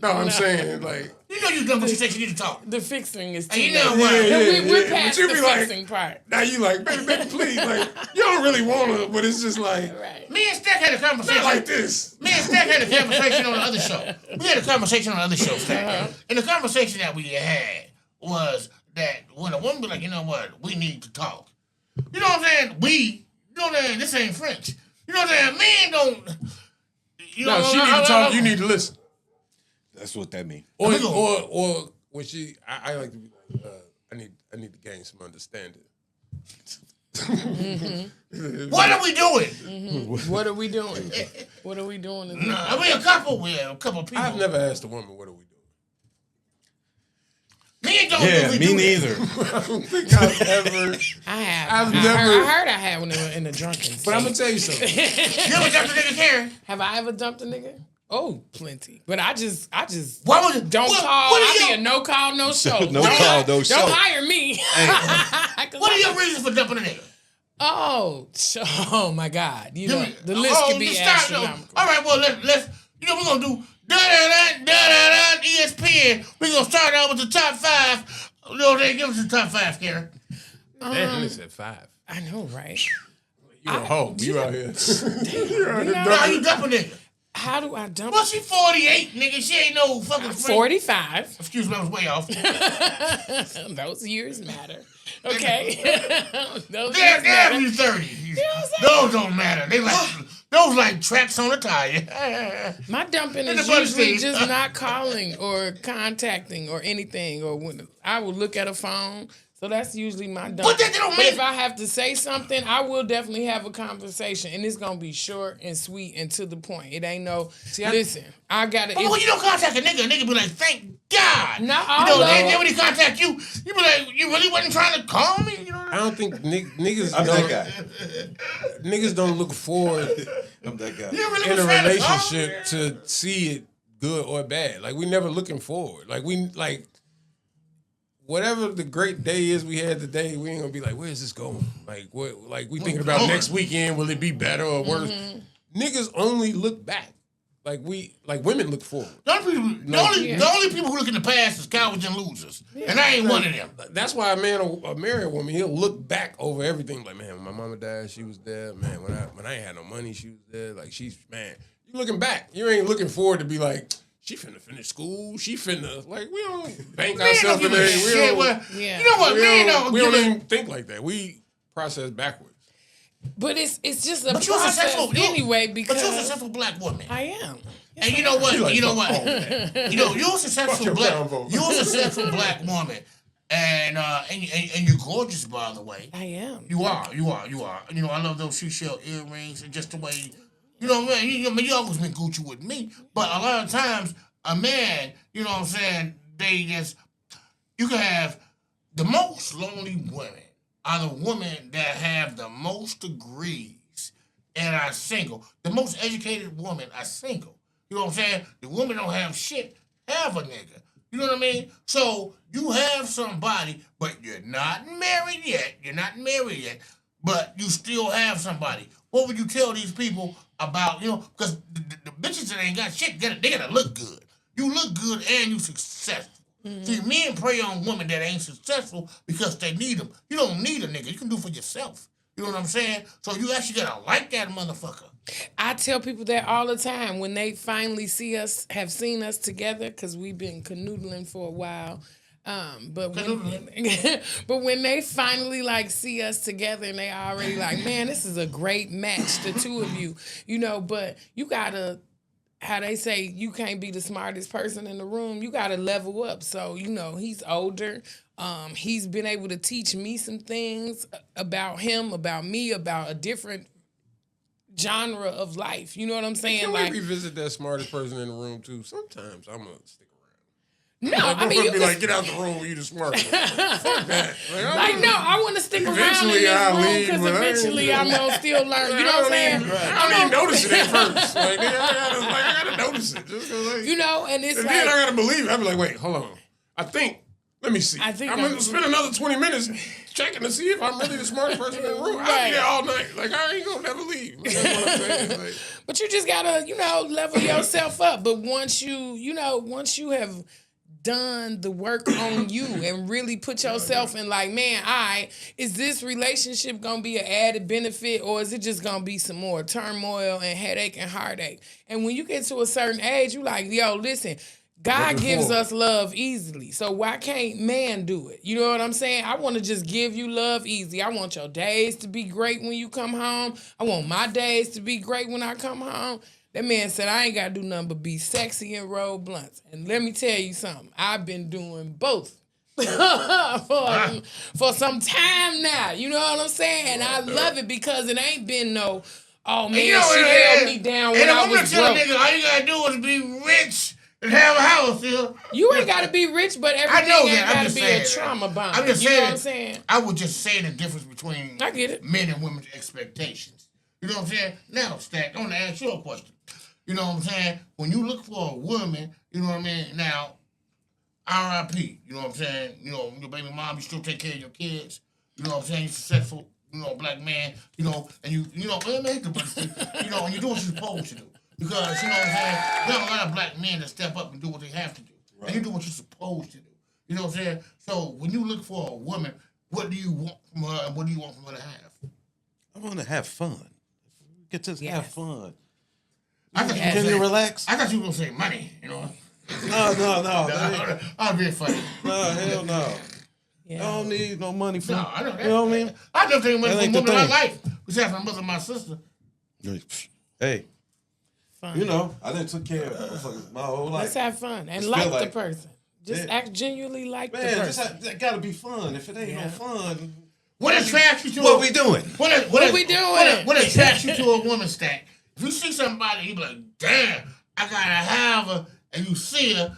S5: no, I'm saying like,
S1: You know you dumb when she said she need to talk.
S2: The fixing is too
S1: Hey, you
S2: late.
S1: know what?
S2: We're
S5: But
S2: past
S5: you
S2: the
S5: be like-
S2: fixing part.
S5: now you like, baby, please, like, you don't really want to, but it's just like,
S2: Right.
S1: Me and Stack had a conversation.
S5: not like this.
S1: Me and Stack had a conversation on the other show. We had a conversation on the other show, Stack. And the conversation that we had was that when a woman be like, you know what, we need to talk. You know what I'm saying? You know what I'm saying? This ain't French. You know what I'm saying? Men don't. You know,
S5: No, she need to talk. You need to listen.
S6: That's what that means.
S5: Or when she, I like to be like, I need to gain some understanding.
S1: What are we doing?
S2: What are we doing? What are we doing?
S1: I mean, a couple people.
S5: I've never asked a woman, what are we doing?
S1: Men don't
S6: Yeah,
S1: really
S6: me
S1: do that.
S6: neither.
S5: I don't think I've ever,
S2: I have.
S5: I've
S2: I
S5: never-
S2: heard I had when they were in the drunken state.
S5: but I'm going to tell you something.
S1: You ever dumped a nigga, Karen?
S2: Have I ever dumped a nigga? Oh, plenty. But I just
S1: Why would it?
S2: don't
S1: what,
S2: call.
S1: What
S2: I
S1: are
S2: be a no call, no show.
S6: No call, no show.
S2: Don't hire me. 'Cause
S1: What are your reasons for dumping a nigga?
S2: Oh my God! You know
S1: Give me-
S2: the list could be
S1: just start,
S2: astronomical.
S1: All right, well let's we're gonna do da ESPN. We're gonna start out with the top 5. You know, they give us the top 5, Karen.
S5: Damn, they said 5.
S2: I know, right?
S5: You a hoe. You out here.
S1: Now you dump a nigga.
S2: How do I dump?
S1: Well, she 48, nigga. She ain't no fucking freak.
S2: 45.
S1: Excuse me, I was way off.
S2: Those years matter. Okay. Those
S1: They're
S2: years matter.
S1: you 30.
S2: what I'm saying?
S1: Those don't matter. They like tracks on a tire.
S2: My dumping
S1: In the
S2: is
S1: bunch
S2: usually
S1: stage.
S2: just not calling or contacting or anything. Or when I will look at a phone. So that's usually my dump.
S1: But that don't mean-
S2: if I have to say something, I will definitely have a conversation, and it's gonna be short and sweet and to the point. It ain't no. Listen, I gotta.
S1: But when you don't contact a nigga be like, thank God.
S2: Not
S1: You know,
S2: all
S1: then when he contact you, you be like, you really wasn't trying to call me? You know what
S5: I don't think niggas
S6: I'm
S5: don't,
S6: that guy.
S5: niggas don't look forward
S6: I'm that guy.
S1: You really
S5: in
S1: was
S5: a
S1: trying to call me?
S5: relationship to see it good or bad. Like we never looking forward. Like whatever the great day is we had today, we ain't gonna be like, where's this going? Like what? Like we thinking about next weekend. Will it be better or worse? Niggas only look back. Like women look forward.
S1: The only people who look in the past is cowards and losers. And I ain't one of them.
S5: That's why a married woman, he'll look back over everything. Like, man, when my mama died, she was there. Man, when I ain't had no money, she was there. Like, you looking back. You ain't looking forward to be like, she finna finish school. She finna, like, we don't bank
S1: Man,
S5: ourselves in
S1: don't give a
S5: there.
S1: shit. You know what, man?
S5: We don't even think like that. We process backwards.
S2: But it's just a
S1: But you're
S2: process
S1: successful
S2: anyway
S1: But
S2: because
S1: you're a successful black woman.
S2: I am. Yes,
S1: And you know what?
S5: Like,
S1: You know
S5: fuck
S1: what?
S5: all that.
S1: You know, you're a successful
S5: your
S1: black.
S5: convo.
S1: You're a successful black woman, and you're gorgeous, by the way.
S2: I am.
S1: You are. You know, I love those seashell earrings and just the way. You know, man. You always been Gucci with me, but a lot of times a man, you know what I'm saying? They just you can have the most lonely women are the women that have the most degrees and are single. The most educated women are single. You know what I'm saying? The women don't have shit, have a nigga. You know what I mean? So you have somebody, but you're not married yet. You're not married yet, but you still have somebody. What would you tell these people about, you know, because the bitches that ain't got shit, they gotta look good. You look good and you successful. Mm-hmm. See, men prey on women that ain't successful because they need them. You don't need a nigga. You can do it for yourself. You know what I'm saying? So you actually gotta like that motherfucker.
S2: I tell people that all the time when they finally have seen us together, because we've been canoodling for a while. But when they finally like see us together and they already like, man, this is a great match, the two of you, you know. But you gotta, how they say, you can't be the smartest person in the room. You gotta level up. So you know, he's older. He's been able to teach me some things about him, about me, about a different genre of life. You know what I'm saying?
S5: Can
S2: like
S5: we revisit that smartest person in the room too? Sometimes I'm gonna stick around.
S2: No,
S5: like,
S2: I mean, you
S5: be like, get out the room when you the smartest. Fuck that.
S2: Like, no, I want to stick around in
S5: Eventually
S2: this
S5: I'll
S2: room
S5: leave,
S2: because
S5: but
S2: eventually I'm gonna still learn. You know what I'm saying?
S5: I don't even notice it at first. Like, I gotta notice it. Just like,
S2: you know, and it's
S5: and
S2: like,
S5: then I gotta believe it. I be like, wait, hold on. Let me see. I'm gonna spend another 20 minutes checking to see if I'm really the smartest person in the room. I'll be there all night. Like, I ain't gonna never leave. That's what I'm saying. Like,
S2: but you just gotta, you know, level yourself up. But once you have done the work on you and really put yourself in like, man, is this relationship gonna be an added benefit or is it just gonna be some more turmoil and headache and heartache? And when you get to a certain age, you like, yo, listen, God gives us love easily. So why can't man do it? You know what I'm saying? I want to just give you love easy. I want your days to be great when you come home. I want my days to be great when I come home. That man said, I ain't got to do nothing but be sexy and roll blunts. And let me tell you something. I've been doing both for some time now. You know what I'm saying? And I love it because it ain't been no, oh, man,
S1: you know,
S2: she held me down when I was broke.
S1: Nigga, all you got to do is be rich and have a house,
S2: you ain't got to be rich, but everything ain't got to be a trauma bond.
S1: I'm just
S2: you
S1: saying,
S2: know what I'm saying?
S1: I would just say the difference between
S2: I get it.
S1: Men and women's expectations. You know what I'm saying? Now, Stack, I want to ask you a question. You know what I'm saying? When you look for a woman, you know what I mean? Now, R.I.P., you know what I'm saying? You know, your baby mom, you still take care of your kids. You know what I'm saying? You're successful, you know, black man, you know, and you know, and you do what you're supposed to do. Because, you know what I'm saying? There are a lot of black men that step up and do what they have to do. Right. And you do what you're supposed to do. You know what I'm saying? So when you look for a woman, what do you want from her and what do you want from her to have?
S6: I want to have fun. Get to have fun.
S1: Can
S6: you relax?
S1: I thought you were going to say money, you know?
S6: No.
S1: I'm being funny.
S6: No, hell no. Yeah. I don't need no money for
S1: I know that.
S6: You know what I mean?
S1: I just think money for women in my life. Besides my mother and my sister.
S6: Hey.
S2: Fun.
S6: You know, I done took care of my whole life.
S2: Let's have fun and like the person. Just act genuinely like the person.
S6: That gotta be fun. If it ain't no fun.
S1: What attracts you to
S6: What we doing?
S2: What we doing?
S1: What attracts you to a woman, Stack? If you see somebody, you be like, damn, I gotta have her, and you see her,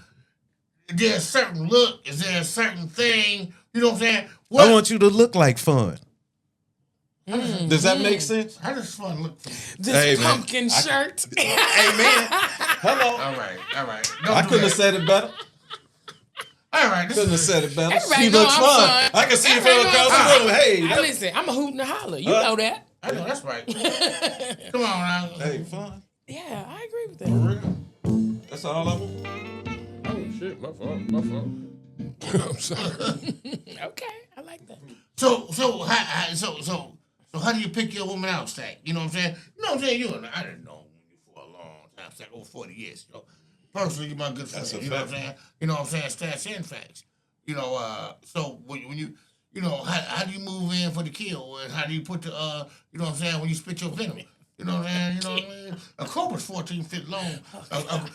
S1: is there a certain look? Is there a certain thing? You know what I'm saying?
S6: I want you to look like fun. Does that make sense?
S1: How does fun look for you?
S2: This pumpkin shirt.
S6: Hey, man. Hello.
S1: All right.
S6: I couldn't have said it better.
S1: All right.
S6: Couldn't have said it better.
S2: Everybody
S6: She
S2: know
S6: looks
S2: I'm
S6: fun. I can see it from across the room. Hey,
S2: listen, I'm a hoot and a holler. You know that.
S1: I know, that's right. Come on now.
S6: Hey, fun.
S2: Yeah, I agree with that.
S6: That's all I want.
S5: oh, shit. My fault. I'm sorry.
S2: Okay, I like that.
S1: So how do you pick your woman out, Stack? You know what I'm saying? You know what I'm saying? I didn't know you for a long time, Stack, over 40 years, you know. Personally, you're my good friend. You know what I'm saying? You know what I'm saying? Stats and facts. You know, so when you, you know, how do you move in for the kill? And how do you put the, you know what I'm saying, when you spit your venom? You know what I'm saying? You know what I mean? A cobra's 14 feet long.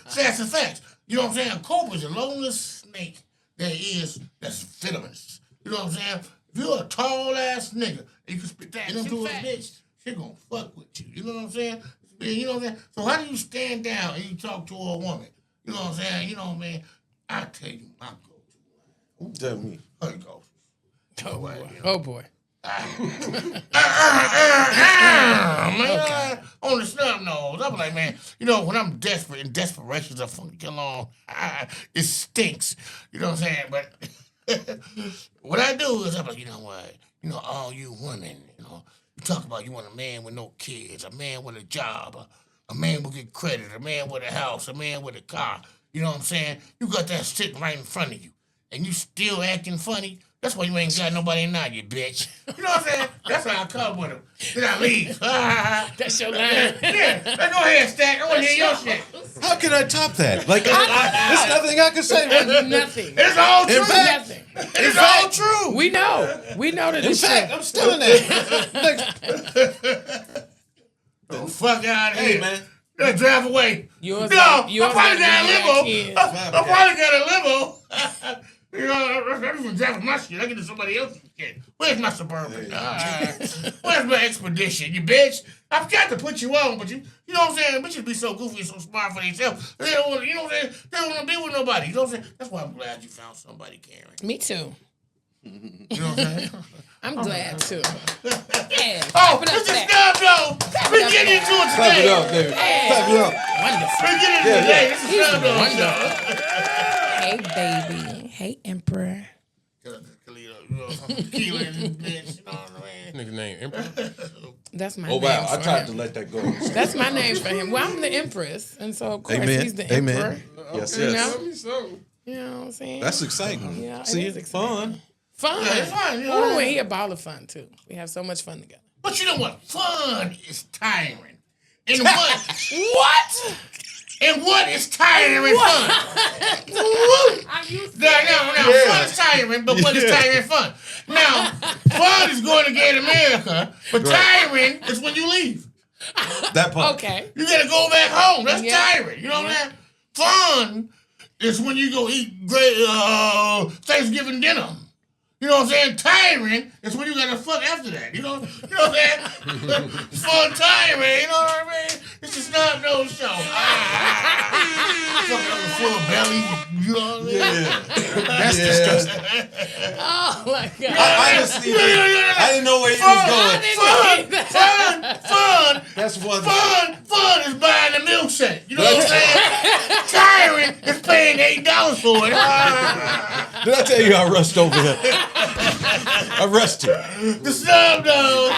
S1: Stats and facts. You know what I'm saying? A cobra's the longest snake there is that's venomous. You know what I'm saying? If you're a tall ass nigga and you can spit that into a bitch, she gonna fuck with you. You know what I'm saying? You know what I'm saying? So how do you stand down and you talk to a woman? You know what I'm saying? You know what I mean? I tell you my go-to.
S6: Tell me.
S1: Here you go.
S2: Oh boy.
S1: Man, on the snub nose. I'm like, man, you know, when I'm desperate, in desperations of fucking along, it stinks. You know what I'm saying? But what I do is I'm like, you know what? You know, all you women, you know, you talk about you want a man with no kids, a man with a job, a man will get credit, a man with a house, a man with a car. You know what I'm saying? You got that sitting right in front of you, and you still acting funny. That's why you ain't got nobody now, you bitch. You know what I'm saying? That's how I come with him. Then I leave.
S2: That's your line.
S1: Yeah, let's go ahead, Stack. I want to hear your shit.
S6: How can I top that? Like, there's nothing I can say.
S2: Nothing.
S1: It's all true.
S2: Nothing.
S1: It's all true.
S2: We know. We know that
S6: In
S2: it's
S6: fact,
S2: true.
S6: I'm still in that.
S1: Oh, fuck out of
S6: Hey,
S1: here.
S6: man.
S1: Let's drive away.
S2: Yours
S1: no,
S2: got-
S1: I
S2: yours
S1: probably got a
S2: got
S1: limo.
S2: kids.
S1: I probably got a limo. You know, that's from driving my shit. I get to somebody else's shit. Where's my Suburban? Where's my Expedition, you bitch? I've got to put you on, but you know what I'm saying? Bitches be so goofy and so smart for themselves. They don't want, you know what I'm saying? They don't want to be with nobody. You know what I'm saying? That's why I'm glad you found somebody, Karen.
S2: Me too.
S1: You know what I'm saying?
S2: I'm glad too. Yeah.
S1: Oh,
S2: clap it up
S1: this
S2: for
S1: is
S2: that.
S1: Snub, though. We get into it
S6: Clap it
S1: today.
S6: up, baby. Clap it up.
S2: Wonderful.
S1: We get into it today. This is
S2: He's
S1: Snub, though.
S2: wonderful. Hey, baby. Hey, Emperor.
S1: You know, tequila and bitch, you know what I mean?
S5: Nigga name Emperor.
S2: That's my
S6: Oh,
S2: name.
S6: wow. I
S2: for
S6: tried
S2: him.
S6: to let that go.
S2: That's my name for him. Well, I'm the Empress, and so of course
S6: Amen.
S2: he's the Emperor.
S6: Amen. Yes,
S2: You
S6: yes.
S2: know?
S5: Tell me so.
S2: You know what I'm saying?
S6: That's exciting.
S2: Yeah, it
S6: See,
S2: is
S6: it's
S2: exciting.
S6: fun.
S2: Fun.
S1: Yeah, it's fun, you know.
S2: Oh, and he a ball of fun too. We have so much fun together.
S1: But you know what? Fun is tiring. And what?
S2: What?
S1: And what is tiring and fun? Woo! Now, fun is tiring, but what is tiring and fun? Now, fun is going to get America, but tiring is when you leave.
S6: That part.
S2: Okay.
S1: You gotta go back home. That's
S2: Yeah.
S1: tiring. You know what I'm saying? Fun is when you go eat great Thanksgiving dinner. You know what I'm saying? Tiring is when you gotta fuck after that. You know what I'm saying? Fun tiring, you know what I mean? It's a Snub Nose show. Fucking on the full belly. You know what I mean?
S6: Yeah. That's disgusting.
S2: Oh my God.
S6: I honestly, I didn't know where he was going.
S1: Fun
S6: That's one.
S1: Fun is buying a milkshake. You know what I'm saying? Tiring is paying $8 for it.
S6: Did I tell you I rushed over here? I rushed it.
S1: The Snub Nose.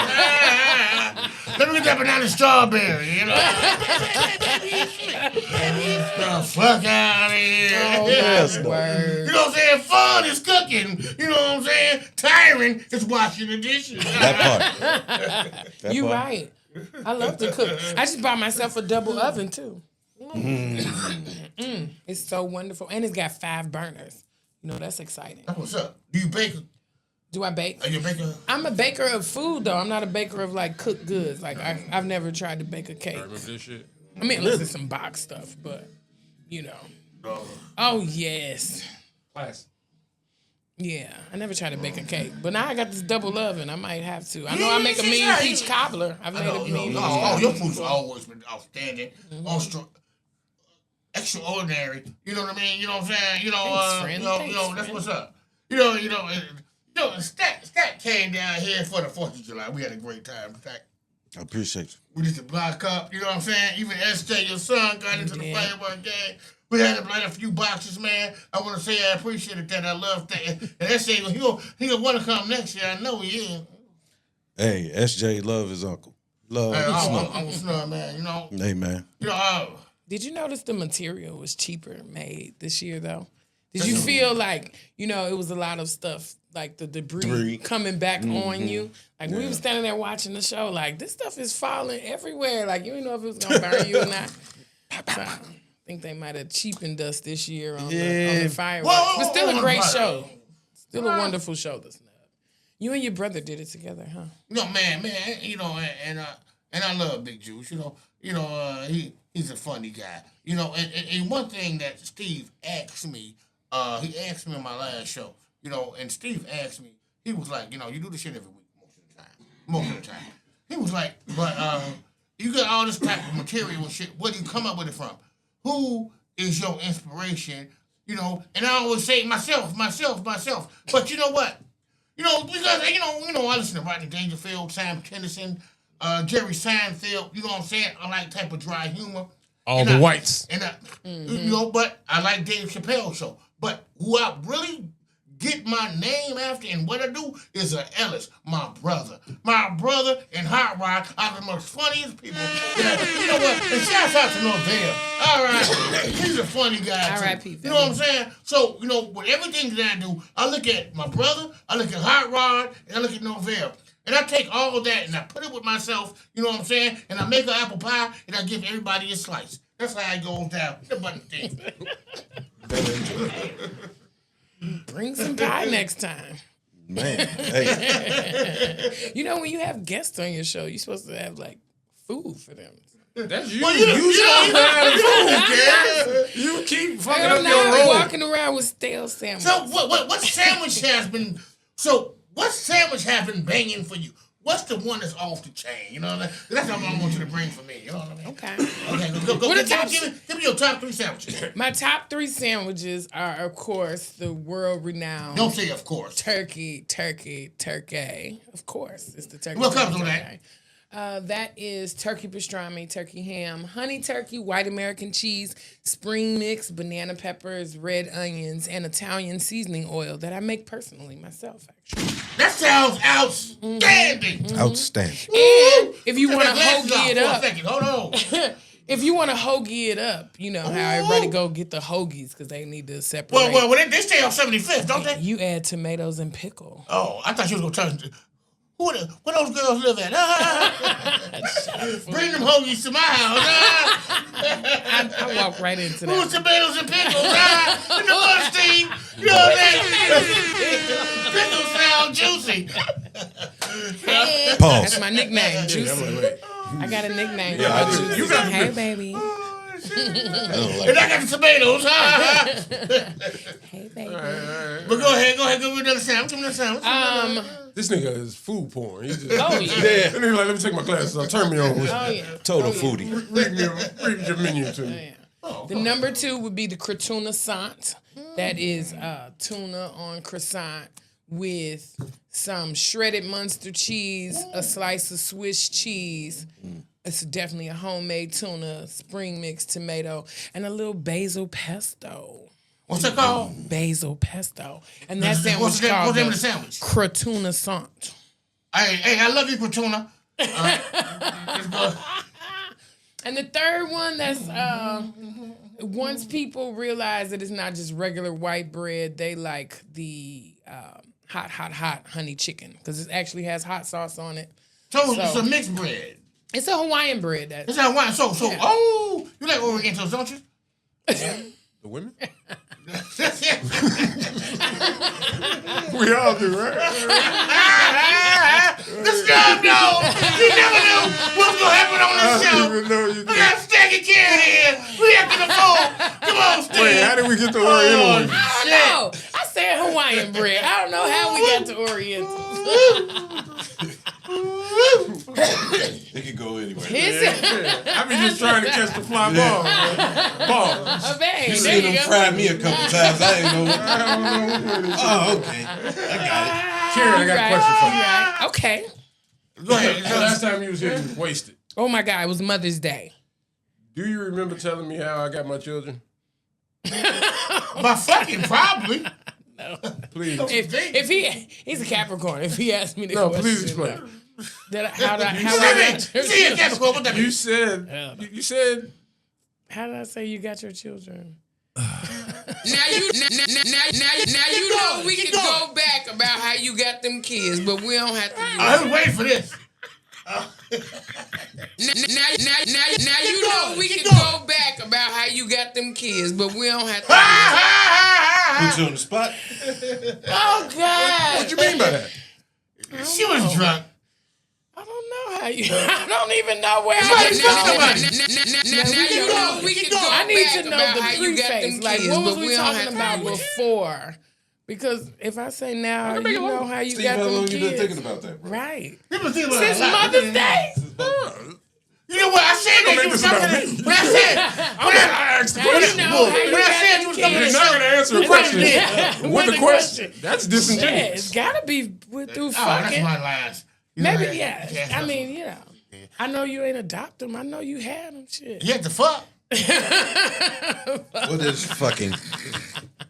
S1: Let me get that banana strawberry, you know? The fuck out of here.
S2: Oh,
S6: Yes,
S2: my
S6: no.
S2: word.
S1: You know what I'm saying? Fun is cooking. You know what I'm saying? Tiring is washing the dishes.
S6: That part.
S2: You
S6: part.
S2: right. I love to cook. I just bought myself a double oven too. It's so wonderful, and it's got 5 burners. You know that's exciting.
S1: What's up? Do you bake?
S2: Do I bake?
S1: Are you a baker?
S2: I'm a baker of food though. I'm not a baker of like cooked goods. Like I've never tried to bake a cake.
S5: Remember this shit?
S2: I mean, unless it's some box stuff, but you know. Oh yes.
S5: Class.
S2: Yeah, I never tried to bake a cake, but now I got this double oven. I might have to. I know I
S1: Yeah,
S2: make a
S1: yeah,
S2: mean
S1: yeah.
S2: peach cobbler. I've made a mean peach cobbler.
S1: your food's always been outstanding. Extraordinary. You know what I mean? You know what I'm saying? You know,
S2: Thanks, friend.
S1: that's
S2: Thanks,
S1: what's up. You know, Stat came down here for the 4th of July. We had a great time. Stat.
S6: I appreciate you.
S1: We did the block up, you know what I'm saying? Even SJ, your son, got into the
S2: Yeah.
S1: firework game. We had to light a few boxes, man. I want to say I appreciated that. I love that. And SJ, he gonna want to come next year. I know he is.
S6: Hey, SJ, love his uncle. Love
S1: Hey,
S6: his uncle.
S1: I'm Snub, man. You know,
S6: Hey, man.
S2: Did you notice the material was cheaper made this year though? Did you feel like, you know, it was a lot of stuff, like the debris coming back on you? Like we were standing there watching the show, like this stuff is falling everywhere. Like you didn't know if it was gonna burn you or not. So, think they might have cheapened us this year on the fireworks.
S1: Whoa,
S2: but still a great
S1: right.
S2: show. Still a wonderful show, The Snub. You and your brother did it together, huh?
S1: No, man, you know, and I love Big Juice, he's a funny guy. You know, and one thing that Steve asked me, he asked me on my last show, you know, and Steve asked me, he was like, you know, you do this shit every week most of the time. He was like, but you got all this type of material and shit, where do you come up with it from? Who is your inspiration? You know, and I always say myself. But you know what? You know, because I listen to Rodney Dangerfield, Sam Kinison, Jerry Seinfeld. You know what I'm saying? I like type of dry humor.
S5: All the whites.
S1: And you know, but I like Dave Chappelle's show. But who I really get my name after and what I do is Ellis, my brother. My brother and Hot Rod are the most funniest people. You know what? And shouts out to Norvell. All right. He's a funny guy.
S2: R.I.P.
S1: You know what I'm saying? So, you know, with everything that I do, I look at my brother, I look at Hot Rod, and I look at Norvell. And I take all of that and I put it with myself, you know what I'm saying? And I make an apple pie and I give everybody a slice. That's how it goes down. The button thing.
S2: Bring some pie next time.
S6: Man, hey.
S2: You know, when you have guests on your show, you're supposed to have, like, food for them.
S5: That's you.
S1: Well,
S5: You keep fucking
S2: I'm
S5: up your
S2: not
S5: role.
S2: walking around with stale sandwiches.
S1: So what sandwich has been? So what sandwich has been banging for you? What's the one that's off the chain? You know what I mean? That's what I want you to bring for me. You know what I mean?
S2: Okay.
S1: Go.
S2: What are the
S1: Give me your top 3 sandwiches.
S2: My top 3 sandwiches are, of course, the world-renowned
S1: Don't say of course.
S2: turkey. Of course, it's the turkey.
S1: What comes with that?
S2: That is turkey pastrami, turkey ham, honey turkey, white American cheese, spring mix, banana peppers, red onions, and Italian seasoning oil that I make personally myself, actually.
S1: That sounds outstanding.
S6: Outstanding.
S2: And if you want to
S1: Glasses off
S2: hoagie it
S1: for a
S2: up,
S1: second. Hold on.
S2: if you want to hoagie it up, you know how everybody go get the hoagies because they need to separate.
S1: Well, they stay on 75th, don't they?
S2: You add tomatoes and pickle.
S1: Oh, I thought you was gonna tell. Where those girls live at? Bring them hoagies to my house.
S2: I walk right into
S1: Who's
S2: that.
S1: tomatoes and pickles? In the bus, Steve. You know what I'm saying? Pickles sound juicy.
S2: Hey,
S6: Pause.
S2: that's my nickname, Juicy.
S5: I'm like, wait.
S2: I got a nickname.
S6: Yeah, I
S2: called
S6: do.
S2: Juicy.
S5: You got-
S2: Hey, baby.
S1: And I got the tomatoes.
S2: Hey, baby.
S1: But go ahead. Give me another sandwich. Give me another sandwich.
S5: This nigga is food porn. He just,
S2: Oh, yeah.
S5: That nigga like, let me take my glasses off. Turn me on.
S2: Oh, yeah.
S6: Total foodie.
S5: Read your menu to me.
S2: The number 2 would be the croutona sant. That is tuna on croissant with some shredded Munster cheese, a slice of Swiss cheese. It's definitely a homemade tuna, spring mix tomato, and a little basil pesto.
S1: What's it called?
S2: Basil pesto. And that sandwich
S1: What's the
S2: called
S1: name of the sandwich?
S2: croutona sant.
S1: Hey, I love you, Fortuna.
S2: And the third one that's once people realize that it's not just regular white bread, they like the hot honey chicken because it actually has hot sauce on it.
S1: So it's a mixed bread.
S2: It's a Hawaiian bread.
S1: It's a Hawaiian. So
S2: Yeah.
S1: oh, you like Orientals, don't you?
S5: The women? We all do, right?
S1: The Snub, no. You never know what's gonna happen on this show.
S5: Even though you
S1: We got Staggy Karen here. We after the phone. Come on, Steve.
S5: Wait, how did we get to Oriental?
S2: I don't know. I said Hawaiian bread. I don't know how we got to Oriental.
S6: It could go anywhere.
S5: I be just trying to catch the fly ball. Man. Ball.
S2: A bang.
S6: You
S2: There
S6: seen
S2: you
S6: him
S2: go.
S6: fry me a couple times. I didn't know.
S5: I don't know what it is.
S6: Oh, okay. I got
S5: Karen, I got a question for you.
S2: Right. Okay.
S1: Go ahead.
S5: The last time you was here, you was wasted.
S2: Oh my God, it was Mother's Day.
S5: Do you remember telling me how I got my children?
S1: My fucking probably.
S5: Please.
S2: If he's a Capricorn. If he asked me the
S5: No,
S2: question,
S5: please explain.
S2: how did I
S1: See you, Capricorn. What that
S5: You
S1: mean?
S5: said, you said,
S2: How did I say you got your children?
S7: Now you know we can go back about how you got them kids, but we don't have to.
S1: I was waiting for this.
S7: Now you know we can go back about how you got them kids, but we don't have to.
S6: Put you on the spot.
S2: Oh God!
S5: What you mean by that?
S1: She was drunk.
S2: I don't know how you. I don't even know where.
S7: Now you know we can go
S2: I need
S7: back
S2: to know
S7: about
S2: the
S7: how you got them
S2: preface. Like,
S7: kids,
S2: what was
S7: but
S2: we
S7: we don't have
S2: talking
S7: to.
S2: about before? Because if I say now, you know how you
S6: Steve,
S2: got
S6: how
S2: them
S6: long you been
S2: kids.
S6: thinking about that, bro?
S2: Right.
S1: People think about
S2: Since
S1: it a lot.
S2: Mother's Day.
S1: You know what? I said that you was coming. When I said,
S2: Now you know how you
S1: when I said
S2: got
S1: you was
S2: them
S1: coming,
S5: You're
S2: kids.
S5: not gonna answer a question with a question. That's
S2: Yeah,
S5: disingenuous.
S2: it's gotta be through
S1: oh, that's
S2: fucking.
S1: my lines. You know
S2: Maybe
S1: that?
S2: yeah. I mean, you know. I know you ain't adopt them. I know you had them. Shit.
S1: You have to fuck.
S6: What is fucking?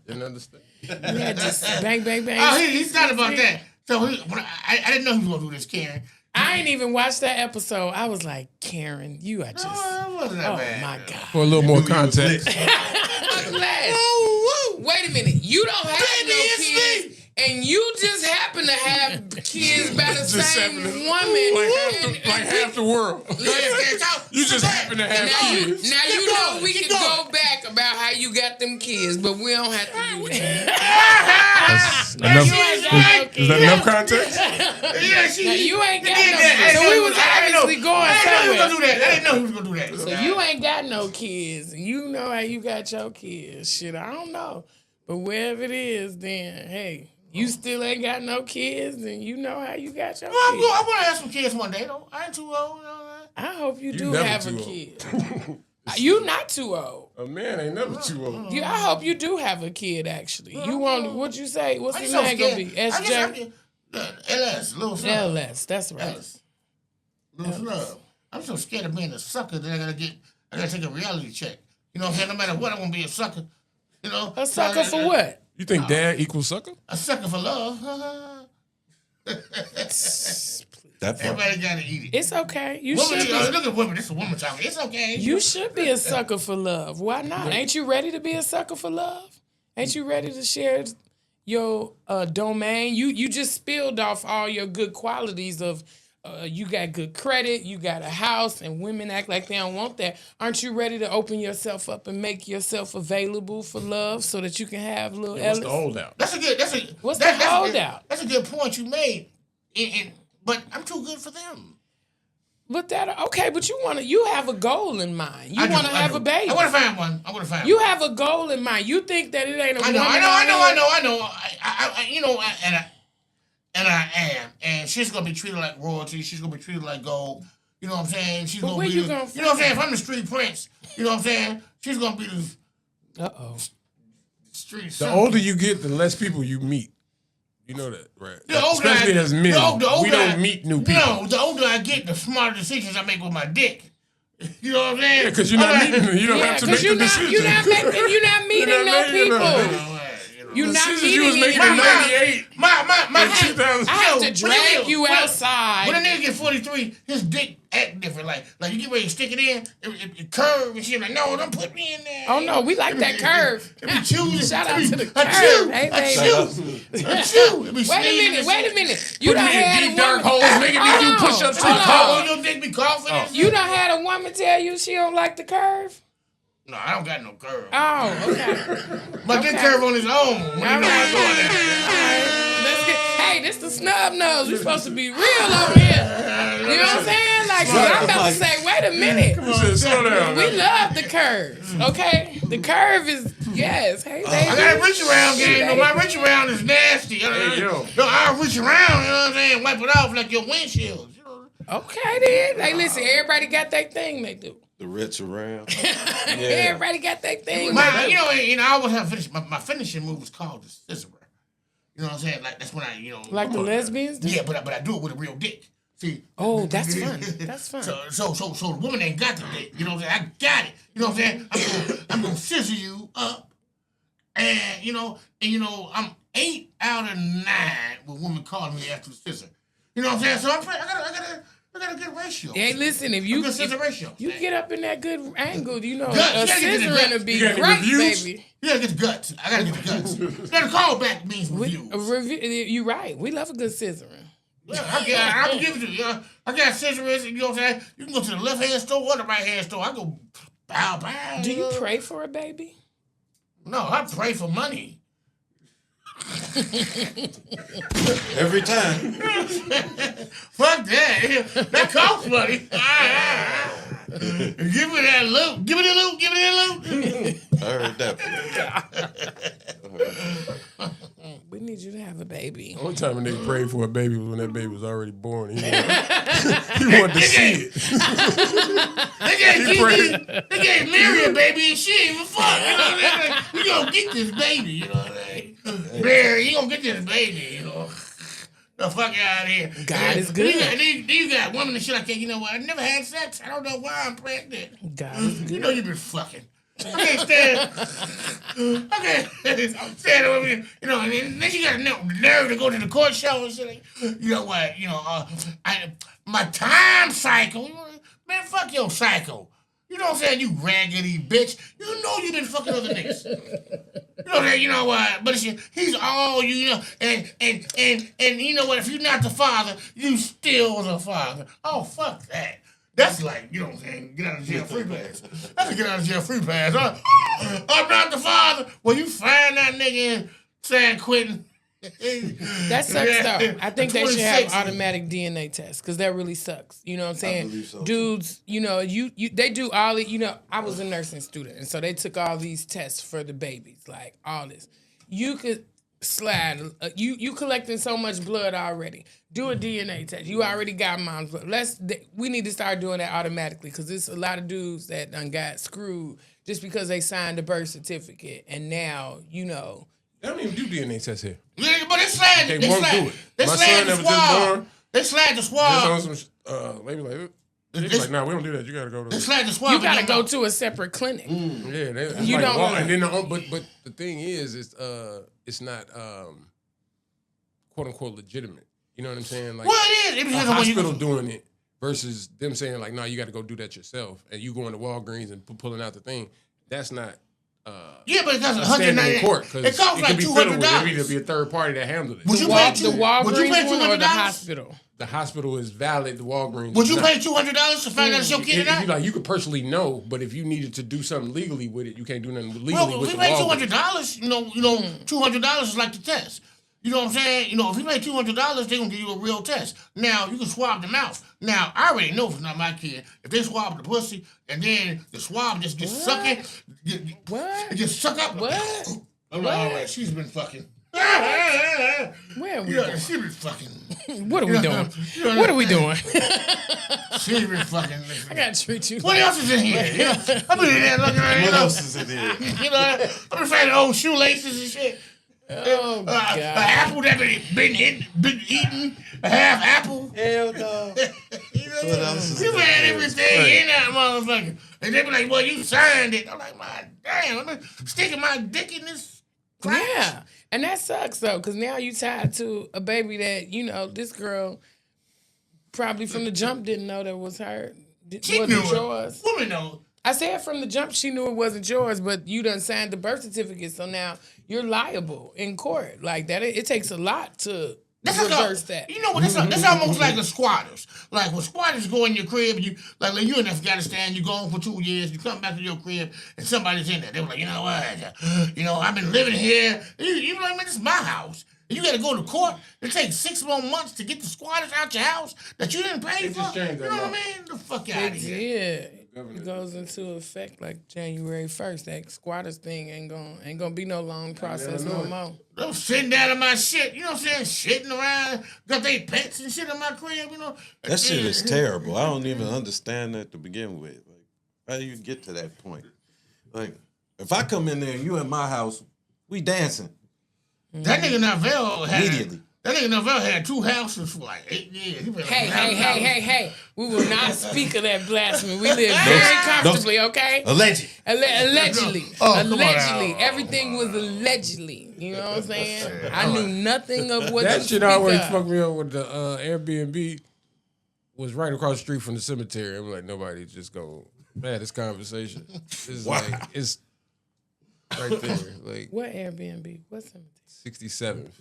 S5: Didn't understand.
S2: Yeah, just bang, bang, bang.
S1: Oh, he's not about that. So I didn't know he was gonna do this, Karen.
S2: I ain't even watched that episode. I was like, Karen, you are just.
S1: Oh, it wasn't that
S2: Oh
S1: bad.
S2: my God.
S5: For a little more context.
S7: Wait a minute. You don't have no kids, and you just happen to have kids by the
S5: Just
S7: same
S5: happen to-
S7: woman.
S5: Like half the world. You just happen to have kids.
S7: Now you know we can go back about how you got them kids, but we don't have to do that.
S5: Is that enough context?
S1: Yeah, she.
S2: Now, you ain't got
S1: did
S2: no
S1: that.
S2: kids. So we was
S1: I didn't know.
S2: obviously going
S1: I didn't know he was
S2: somewhere.
S1: gonna do that. I didn't know he was gonna do that.
S2: So you ain't got no kids. You know how you got your kids. Shit, I don't know. But wherever it is, then, hey, you still ain't got no kids, and you know how you got your
S1: Well, I'm
S2: kids.
S1: gonna have some kids one day though. I ain't too old. You know what
S2: I hope you do
S5: never
S2: have a
S5: too old.
S2: kid. You not too old.
S5: A man ain't never too old.
S2: I hope you do have a kid, actually. You want, what'd you say? What's
S1: I'm
S2: his
S1: so
S2: name gonna
S1: scared.
S2: be? SJ?
S1: LS, little snub.
S2: LS, that's right.
S1: LS. Little snub. I'm so scared of being a sucker that I gotta take a reality check. You know what I'm saying? No matter what, I'm gonna be a sucker. You know?
S2: A sucker for what?
S5: You think dad equals sucker?
S1: A sucker for love.
S6: That part.
S1: Everybody gotta eat it.
S2: It's okay. You
S1: Women,
S2: should be.
S1: look at women. This is a woman talking. It's okay.
S2: You should be a sucker for love. Why not? Ain't you ready to be a sucker for love? Ain't you ready to share your domain? You just spilled off all your good qualities of you got good credit, you got a house, and women act like they don't want that. Aren't you ready to open yourself up and make yourself available for love so that you can have little
S5: What's the
S2: Ellis?
S5: holdout?
S2: What's the holdout?
S1: That's a good point you made. But I'm too good for them.
S2: But you have a goal in mind. You want to have a baby.
S1: I want to find one.
S2: You have a goal in mind. You think that it ain't a woman.
S1: I know. And I am. And she's gonna be treated like royalty. She's gonna be treated like gold. You know what I'm saying? She's gonna
S2: where
S1: be.
S2: you
S1: You know
S2: gonna
S1: what I'm saying? If I'm the street prince, you know what I'm saying? She's gonna be the street.
S5: The older you get, the less people you meet. You know that, right?
S1: The older
S5: Especially as men,
S1: the older
S5: we don't meet new people.
S1: No, the older I get, the smarter decisions I make with my dick. You know what I'm saying?
S5: Because you're not meeting them. You don't have to make the decision.
S2: You're not meeting no people. You're not
S5: decisions
S2: meeting
S5: you was making in
S2: anybody.
S5: 98.
S1: My
S5: in 2000.
S2: I have to drag you outside.
S1: When a nigga get 43, his dick act different. Like you get ready to stick it in, it curve and shit. Like, no, don't put me in there.
S2: Oh no, we like that curve.
S1: It be choosing.
S2: Shout out to the
S1: I
S2: curve.
S1: chew.
S2: Hey,
S1: I
S2: baby.
S1: chew. It be
S2: Wait a minute. You
S5: Put
S2: done
S5: me in
S2: had
S5: deep
S2: a
S5: dark
S2: woman.
S5: holes, making me do push-ups to the
S2: Hold on.
S5: power.
S1: Your dick be coughing. and
S2: You
S1: shit.
S2: done had a woman tell you she don't like the curve?
S1: No, I don't got no curve.
S2: Oh, okay.
S1: My dick curve on his own.
S2: All right. Let's get. Hey, this the snub nose. We supposed to be real over here. You know what I'm saying? Like, I'm about to say, wait a minute.
S5: Slow down.
S2: We love the curve, okay? The curve is, yes. Hey, baby.
S1: I got a reach around game. No, my reach around is nasty.
S5: Hey, yo.
S1: No, I'll reach around, you know what I'm saying? Wipe it off like your windshield. You know?
S2: Okay, then. Hey, listen, everybody got their thing they do.
S6: The rich around.
S2: Everybody got their thing.
S1: You know, I always have finished. My finishing move is called the scissorer. You know what I'm saying? Like, that's when I,
S2: Like the lesbians do?
S1: Yeah, but I do it with a real dick. See?
S2: Oh, that's fun. That's fun.
S1: So the woman ain't got the dick. You know what I'm saying? I got it. You know what I'm saying? I'm gonna scissor you up. And I'm 8 out of 9 with women calling me after the scissor. You know what I'm saying? So I got a good ratio.
S2: Hey, listen, if
S1: A
S2: you
S1: good scissor ratio.
S2: you get up in that good angle,
S1: Guts.
S2: a
S1: You gotta get the
S2: scissoring
S1: guts.
S2: would be
S5: You got any
S2: great,
S5: reviews?
S2: baby.
S1: You gotta get the guts. I gotta get the guts. Now the callback means reviews.
S2: You're right. We love a good scissoring.
S1: Yeah, I'm giving it to you. I got cigarettes, you know what I'm saying? You can go to the left hand store or the right hand store. I go bow.
S2: Do you pray for a baby?
S1: No, I pray for money.
S6: Every time.
S1: Fuck that. That costs money. Give me that loot. Give me the loot. Give me that loot.
S6: I heard that.
S2: We need you to have a baby.
S5: One time a nigga prayed for a baby was when that baby was already born. He wanted to see it.
S1: They gave Mary a baby and she ain't even fuck. You know what I'm saying? We gonna get this baby, you know what I'm saying? Mary, you gonna get this baby, you know. The fuck out of here.
S2: God is good.
S1: You got women and shit like that, you know what? I never had sex. I don't know why I'm pregnant.
S2: God is good.
S1: You know you been fucking. I can't stand. I can't stand over here. You know, and then you got a nerve to go to the court show and shit. You know what? You know, my time cycle. Man, fuck your cycle. You know what I'm saying? You raggedy bitch. You know you been fucking other niggas. You know what? But he's all you know. And you know what? If you're not the father, you still the father. Oh, fuck that. That's like, you know what I'm saying, get out of jail free pass. That's a get out of jail free pass. I'm not the father. Well, you find that nigga in San Quentin.
S2: That sucks though. I think they should have automatic DNA tests because that really sucks. You know what I'm saying?
S6: I believe so,
S2: dudes, you know, they do all it. You know, I was a nursing student, and so they took all these tests for the babies, like all this. You could slide. You collecting so much blood already. Do a DNA test. You already got mom's blood. We need to start doing that automatically because there's a lot of dudes that done got screwed just because they signed a birth certificate and now you know.
S5: They don't even do DNA tests here.
S1: Yeah, but they slide.
S5: They won't do it.
S1: They
S5: My
S1: slide
S5: son
S1: the
S5: never just
S1: swab.
S5: born.
S1: They slide the
S5: Just
S1: swab.
S5: on some, maybe like, they like, nah, we don't do that. You gotta go to.
S1: They slide the swab.
S2: You gotta go to a separate clinic.
S5: Yeah,
S2: You
S5: like,
S2: don't.
S5: and then but the thing is, it's not quote unquote legitimate. You know what I'm saying? Like,
S1: Well, it is. It
S5: a
S1: depends on when you
S5: hospital
S1: go.
S5: doing it versus them saying like, no, you got to go do that yourself, and you going to Walgreens and pulling out the thing. That's not.
S1: Yeah, but it costs
S5: Standing in
S1: $199.
S5: court because
S1: It costs like
S5: could be fiddled with. There
S1: $200.
S5: either be a third party that handled it.
S1: Would you
S2: The
S1: pay
S2: Walgreens one or the
S1: $200?
S2: hospital?
S5: The hospital is valid. The Walgreens.
S1: Would
S5: is
S1: you
S5: not.
S1: pay $200 to find out if your kid or
S5: If
S1: not?
S5: you like, you could personally know, but if you needed to do something legally with it, you can't do nothing legally
S1: Well,
S5: with
S1: if
S5: the
S1: we pay
S5: Walgreens.
S1: $200, $200 is like the test. You know what I'm saying? You know, if you pay $200, they're gonna give you a real test. Now you can swab the mouth. Now I already know if it's not my kid. If they swab the pussy and then the swab just gets sucking,
S2: What?
S1: it just suck up.
S2: What?
S1: I'm like, all right, she's been fucking.
S2: Where are we going?
S1: She's been fucking.
S2: What are we doing? What are we doing?
S1: She's been fucking.
S2: I gotta treat you.
S1: What else is in here? You know, I've been in there looking around.
S6: What else is in here?
S1: You know, I've been finding old shoelaces and shit.
S2: Oh God!
S1: An apple that been eaten, a half apple.
S6: Hell no. What else is
S1: You
S6: in
S1: had
S6: there?
S1: everything in that motherfucker. And they be like, well, you signed it. I'm like, my damn, I'm sticking my dick in this crotch.
S2: Yeah, and that sucks though, because now you tied to a baby that you know this girl probably from the jump didn't know that was her.
S1: She
S2: wasn't
S1: knew
S2: yours.
S1: it. Woman know.
S2: I said from the jump she knew it wasn't yours, but you done signed the birth certificate, so now you're liable in court. Like that, it takes a lot to reverse that.
S1: You know what? That's almost like the squatters. Like when squatters go in your crib, and you in Afghanistan, you gone for 2 years, you come back to your crib, and somebody's in there. They're like, you know what? You know, I've been living here. You know what I mean? This is my house. And you got to go to court. It takes 6 more months to get the squatters out your house that you didn't pay
S5: They
S1: for.
S5: just
S1: You know
S5: changed
S1: what
S5: that
S1: I
S5: law.
S1: mean? The fuck out of here.
S2: Yeah, it goes into effect like January 1st. That squatters thing ain't gonna be no long process no more.
S1: I'm sitting down in my shit, you know what I'm saying? Shitting around, got they pets and shit in my crib, you know?
S6: That shit is terrible. I don't even understand that to begin with. Like, how do you get to that point? Like, if I come in there and you at my house, we dancing.
S1: That nigga Novell had
S6: Immediately.
S1: That nigga Novell had 2 houses for like 8 years. He been
S2: Hey. We will not speak of that blasphemy. We live very comfortably, okay?
S6: Alleged.
S2: Allegedly.
S1: Oh, come on
S2: Allegedly.
S1: now.
S2: Everything was allegedly. You know what I'm saying? I knew nothing of what
S5: That
S2: you
S5: shit
S2: speak
S5: always
S2: of.
S5: fucked me up with the Airbnb. Was right across the street from the cemetery. I'm like, nobody's just gonna have this conversation. It's like it's right there, like
S2: What Airbnb? What's cemetery?
S5: 67th.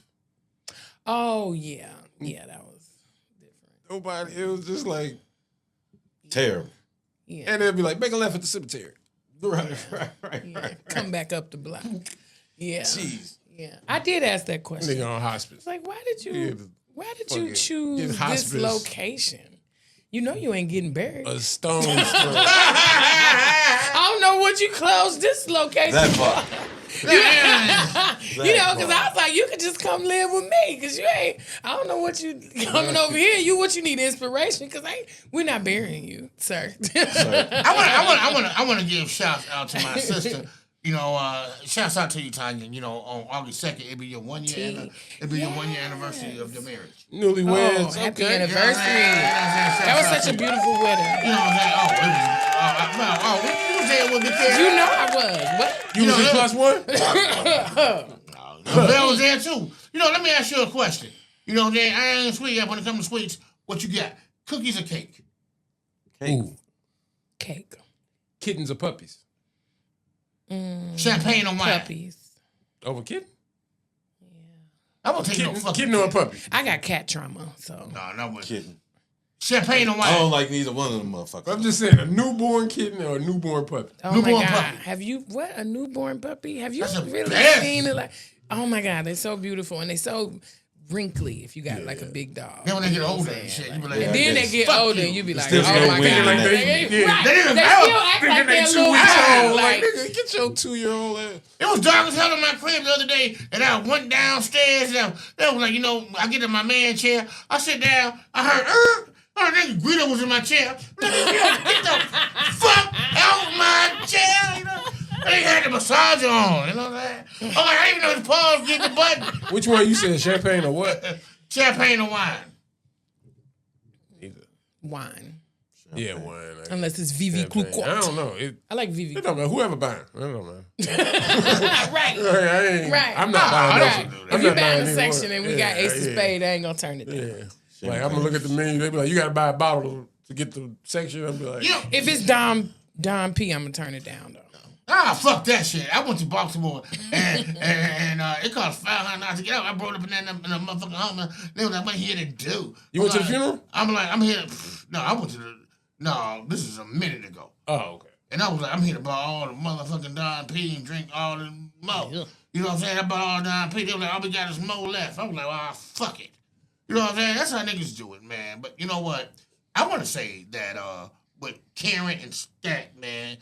S2: Oh, yeah. Yeah, that was...
S5: Nobody. It was just like
S6: Terrible.
S2: Yeah.
S5: and they'd be like, make a left at the cemetery.
S6: Right.
S2: Yeah. Come back up the block. Yeah.
S5: Jeez.
S2: Yeah. I did ask that question.
S5: Nigga on hospice.
S2: It's like, why did you
S5: fucking
S2: choose
S5: get
S2: this
S5: hospice.
S2: location? You know you ain't getting buried.
S5: A stone's throw.
S2: I don't know what you closed this location
S6: That
S2: for.
S6: part.
S2: You know, because I was like, you could just come live with me, because you ain't. I don't know what you coming over here. What you need inspiration, because we're not burying you, sir.
S1: I want to give shouts out to my sister. You know, shouts out to you, Tanya. You know, on August 2nd, it'll be your 1 year. It'll be your 1 year anniversary of your marriage.
S5: Newlyweds.
S2: Happy
S5: Okay.
S2: anniversary. That was such a beautiful wedding.
S1: You know what I'm saying? You was there with me, kid.
S2: You know I was. What?
S5: You was in plus one?
S1: Bell was there too. You know, let me ask you a question. You know, I ain't sweet yet. When it comes to sweets, what you got? Cookies or cake?
S5: Ooh.
S2: Cake.
S5: Kittens or puppies?
S1: Champagne or wine?
S2: Puppies.
S5: Over kitten?
S1: I'm gonna take no fucking
S5: Kitten or a puppy?
S2: I got cat trauma, so.
S1: No, no way.
S6: Kidding.
S1: Champagne or
S6: I
S1: wine?
S6: don't like neither one of them motherfuckers.
S5: I'm just saying, a newborn kitten or a newborn puppy?
S2: Oh
S1: Newborn
S2: my God.
S1: puppy.
S2: Have you, a newborn puppy? Have you
S1: That's a
S2: really
S1: best.
S2: seen it? Like, oh my God, they're so beautiful and they're so wrinkly if you got like a big dog.
S1: Then when they get
S2: You know what I'm
S1: older
S2: saying?
S1: and shit, you be
S2: And
S1: like,
S2: then they get
S1: fuck
S2: older
S1: you.
S2: and you be like,
S6: Still
S2: oh
S6: no
S2: my
S6: win
S2: God.
S6: in that.
S2: Right.
S1: They
S2: They
S1: didn't
S2: still
S1: know.
S2: act like they're a
S5: They
S2: little
S5: 2 weeks
S2: child.
S5: old.
S2: Like,
S5: Like, nigga, get your 2-year-old ass.
S1: It was dark as hell in my crib the other day, and I went downstairs, and I was like, you know, I get in my man chair, I sit down, I heard, nigga Guido was in my chair. Nigga, get the fuck out my chair, you know? They had the massager on, you know what I'm saying? Oh, I didn't even know his paws get the button.
S5: Which one you said, champagne or what?
S1: Champagne or wine?
S5: Either.
S2: wine.
S5: Yeah, wine.
S2: Unless it's Vivi
S5: Champagne.
S2: Coupon.
S5: I don't know.
S2: I like Vivi.
S5: It don't matter. Whoever buying. I don't know.
S2: Right.
S5: I ain't,
S2: Right.
S5: I'm not buying
S2: Right.
S5: those.
S2: If
S5: I'm
S2: you
S5: not
S2: buy
S5: buying
S2: in the
S5: either
S2: section
S5: one.
S2: and we got Ace of Spade, I ain't gonna turn it down.
S5: Yeah. Like, I'm going to look at the menu. They be like, you got to buy a bottle to get the section. I'll be like,
S1: Yeah.
S2: If it's Dom P, I'm gonna turn it down though.
S1: Fuck that shit. I went to Baltimore and it cost $500 to get out. I brought up in that motherfucking home. They were like, what are you here to do?
S5: You went to the funeral?
S1: I'm like, I'm here. No, I went to this is a minute ago.
S5: oh, okay.
S1: And I was like, I'm here to buy all the motherfucking Don P and drink all the mo.
S2: Yeah.
S1: You know what I'm saying? I bought all Don P. They were like, all we got is mo left. I was like, well, fuck it. You know what I'm saying? That's how niggas do it, man. But you know what? I want to say that with Karen and Stack, man,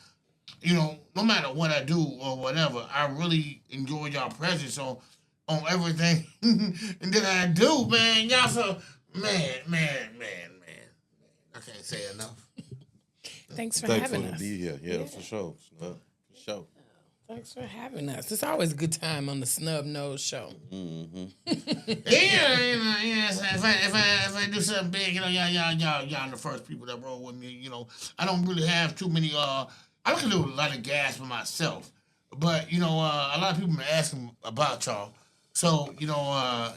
S1: you know, no matter what I do or whatever, I really enjoy y'all presence on everything and that I do, man. Y'all so, man. I can't say enough.
S2: Thanks for
S6: Thankful
S2: having
S6: to
S2: us.
S6: be here. Yeah, for sure. For sure.
S2: Thanks for having us. It's always a good time on the Snub Nose Show.
S1: Yeah. If I do something big, you know, y'all the first people that roll with me. You know, I don't really have too many. I don't do a lot of gas for myself, but you know, a lot of people been asking about y'all. So you know,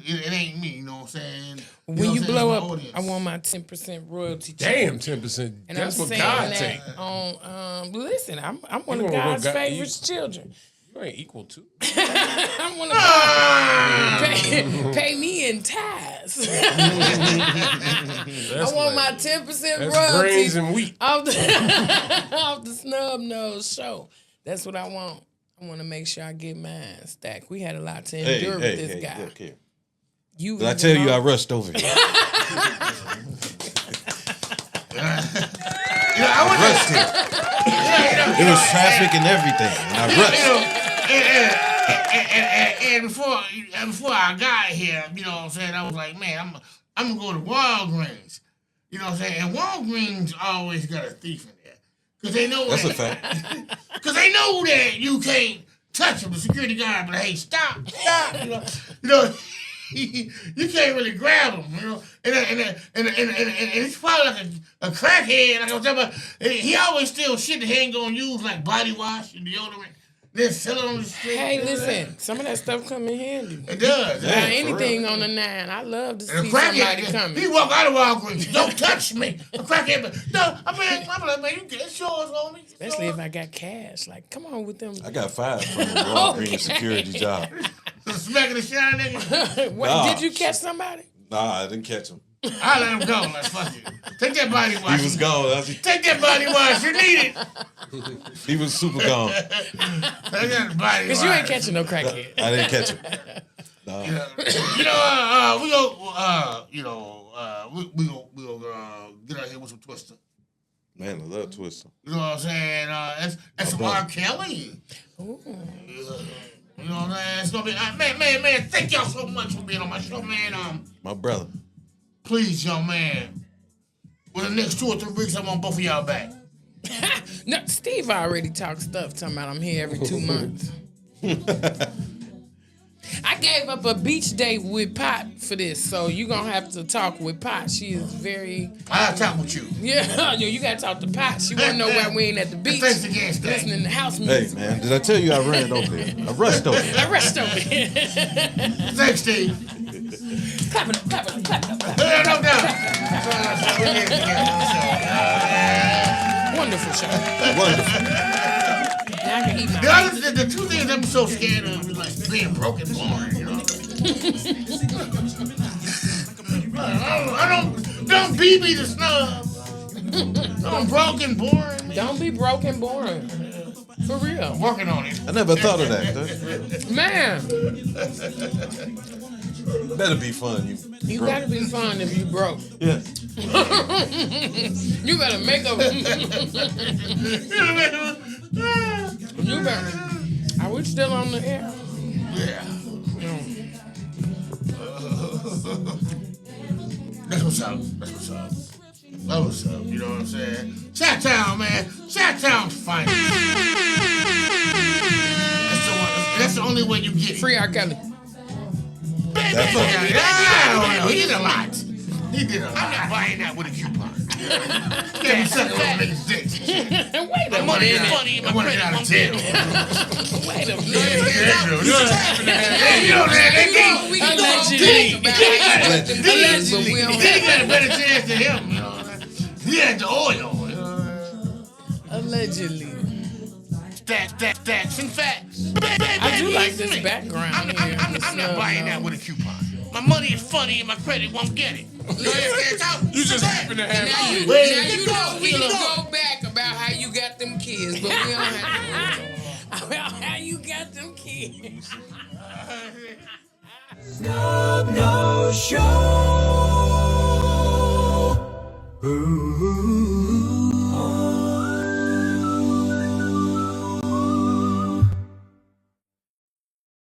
S1: it ain't me. You know what I'm saying?
S2: When you blow up,
S1: audience.
S2: I want my 10% royalty check.
S5: Damn, 10%.
S2: And
S5: That's
S2: I'm
S5: what
S2: saying
S5: God
S2: that
S5: take.
S2: on listen, I'm one
S5: You
S2: of
S5: wanna go
S2: God's
S5: God-
S2: favorite children.
S5: You ain't equal to.
S2: I'm one of God's pay me in tithes. I want my 10%
S5: That's
S2: royalties
S5: grains and wheat.
S2: off the off the Snub Nose Show. That's what I want. I want to make sure I get mine stacked. We had a lot to endure with this guy.
S6: Look here.
S2: You
S6: Did I
S2: even
S6: tell you
S2: know-
S6: I rushed over here? I rushed here. It was traffic and everything, and I rushed.
S1: And before I got here, you know what I'm saying, I was like, man, I'm gonna go to Walgreens. You know what I'm saying? And Walgreens always got a thief in there. Cause they know
S6: That's a
S1: that,
S6: fact.
S1: Cause they know that you can't touch them. The security guard, but hey, stop. You know, you can't really grab them. You know, and it's probably like a crackhead. Like I was talking about, he always steals shit that he ain't gonna use, like body wash and deodorant. Then sell it on the street.
S2: Hey, listen, some of that stuff come in handy.
S1: It does.
S2: Now, anything on the 9, I love to
S1: And
S2: see
S1: a crackhead,
S2: somebody coming.
S1: he walk out of Walgreens. Don't touch me. A crackhead, but no, I'm like, man, you get yours on me.
S2: Especially if I got cash. Like, come on with them.
S6: I got fired from the Walgreens security job.
S1: Smacking the shit out of nigga.
S2: What,
S6: Nah.
S2: did you catch somebody?
S6: Nah, I didn't catch him.
S1: I let him go. Like, fuck it. Take that body wash.
S6: He was gone.
S1: Take that body wash. You need it.
S6: He was super gone.
S1: Take that body wash.
S2: Cause you ain't catching no crackhead.
S6: I didn't catch him. No.
S1: We go get out here with some Twister.
S6: Man, I love Twister.
S1: You know what I'm saying? That's some R. Kelly. Ooh. You know what I'm saying? It's gonna be man. Thank y'all so much for being on my show, man.
S6: My brother.
S1: Please, young man. Within the next 2 or 3 weeks, I want both of y'all back.
S2: No, Steve already talked stuff talking about I'm here every 2 months. I gave up a beach date with Pot for this, so you gonna have to talk with Pot. She is very.
S1: I'll talk with you.
S2: Yeah, you gotta talk to Pot. She wanna know why we ain't at the beach.
S1: Thanks again, Steve.
S2: Listening to house music.
S6: Hey, man, did I tell you I ran over there? I rushed over there.
S2: I rushed over here.
S1: Thanks, Steve.
S2: Clap it up.
S1: No doubt.
S2: Wonderful show.
S6: Wonderful.
S2: Now I can eat my.
S1: The 2 things I'm so scared of is like being broken born, you know. Don't be the snub. I'm broken born.
S2: Don't be broken born. For real.
S1: I'm working on it.
S6: I never thought of that.
S2: Man,
S6: Better be fun.
S2: you gotta be fun if you broke.
S6: Yeah.
S2: You better make up. You better. Are we still on the air?
S1: Yeah. That's what's up. You know what I'm saying? Chi-Town, man. Chi-Town's fine. That's the only way you get it.
S2: Free R. Kelly.
S6: That's
S1: I don't know. He did a lot. I'm not buying that with a coupon. Get me sucking on niggas' dicks.
S2: Wait a
S1: My money
S2: minute.
S1: funny. My money out of jail.
S2: Wait a minute.
S1: You know that.
S7: We can go back about how you got them kids, but we don't
S1: He
S7: have.
S1: got a better chance than him. You know? He had the oil.
S2: Allegedly.
S1: Facts and facts.
S2: I do like this background here.
S1: I'm not buying that with a coupon. My money is funny and my credit won't get it.
S5: You just happen to have.
S7: Now you know we can go back about how you got them kids, but we don't have.
S2: About how you got them kids.
S4: No show. Ooh.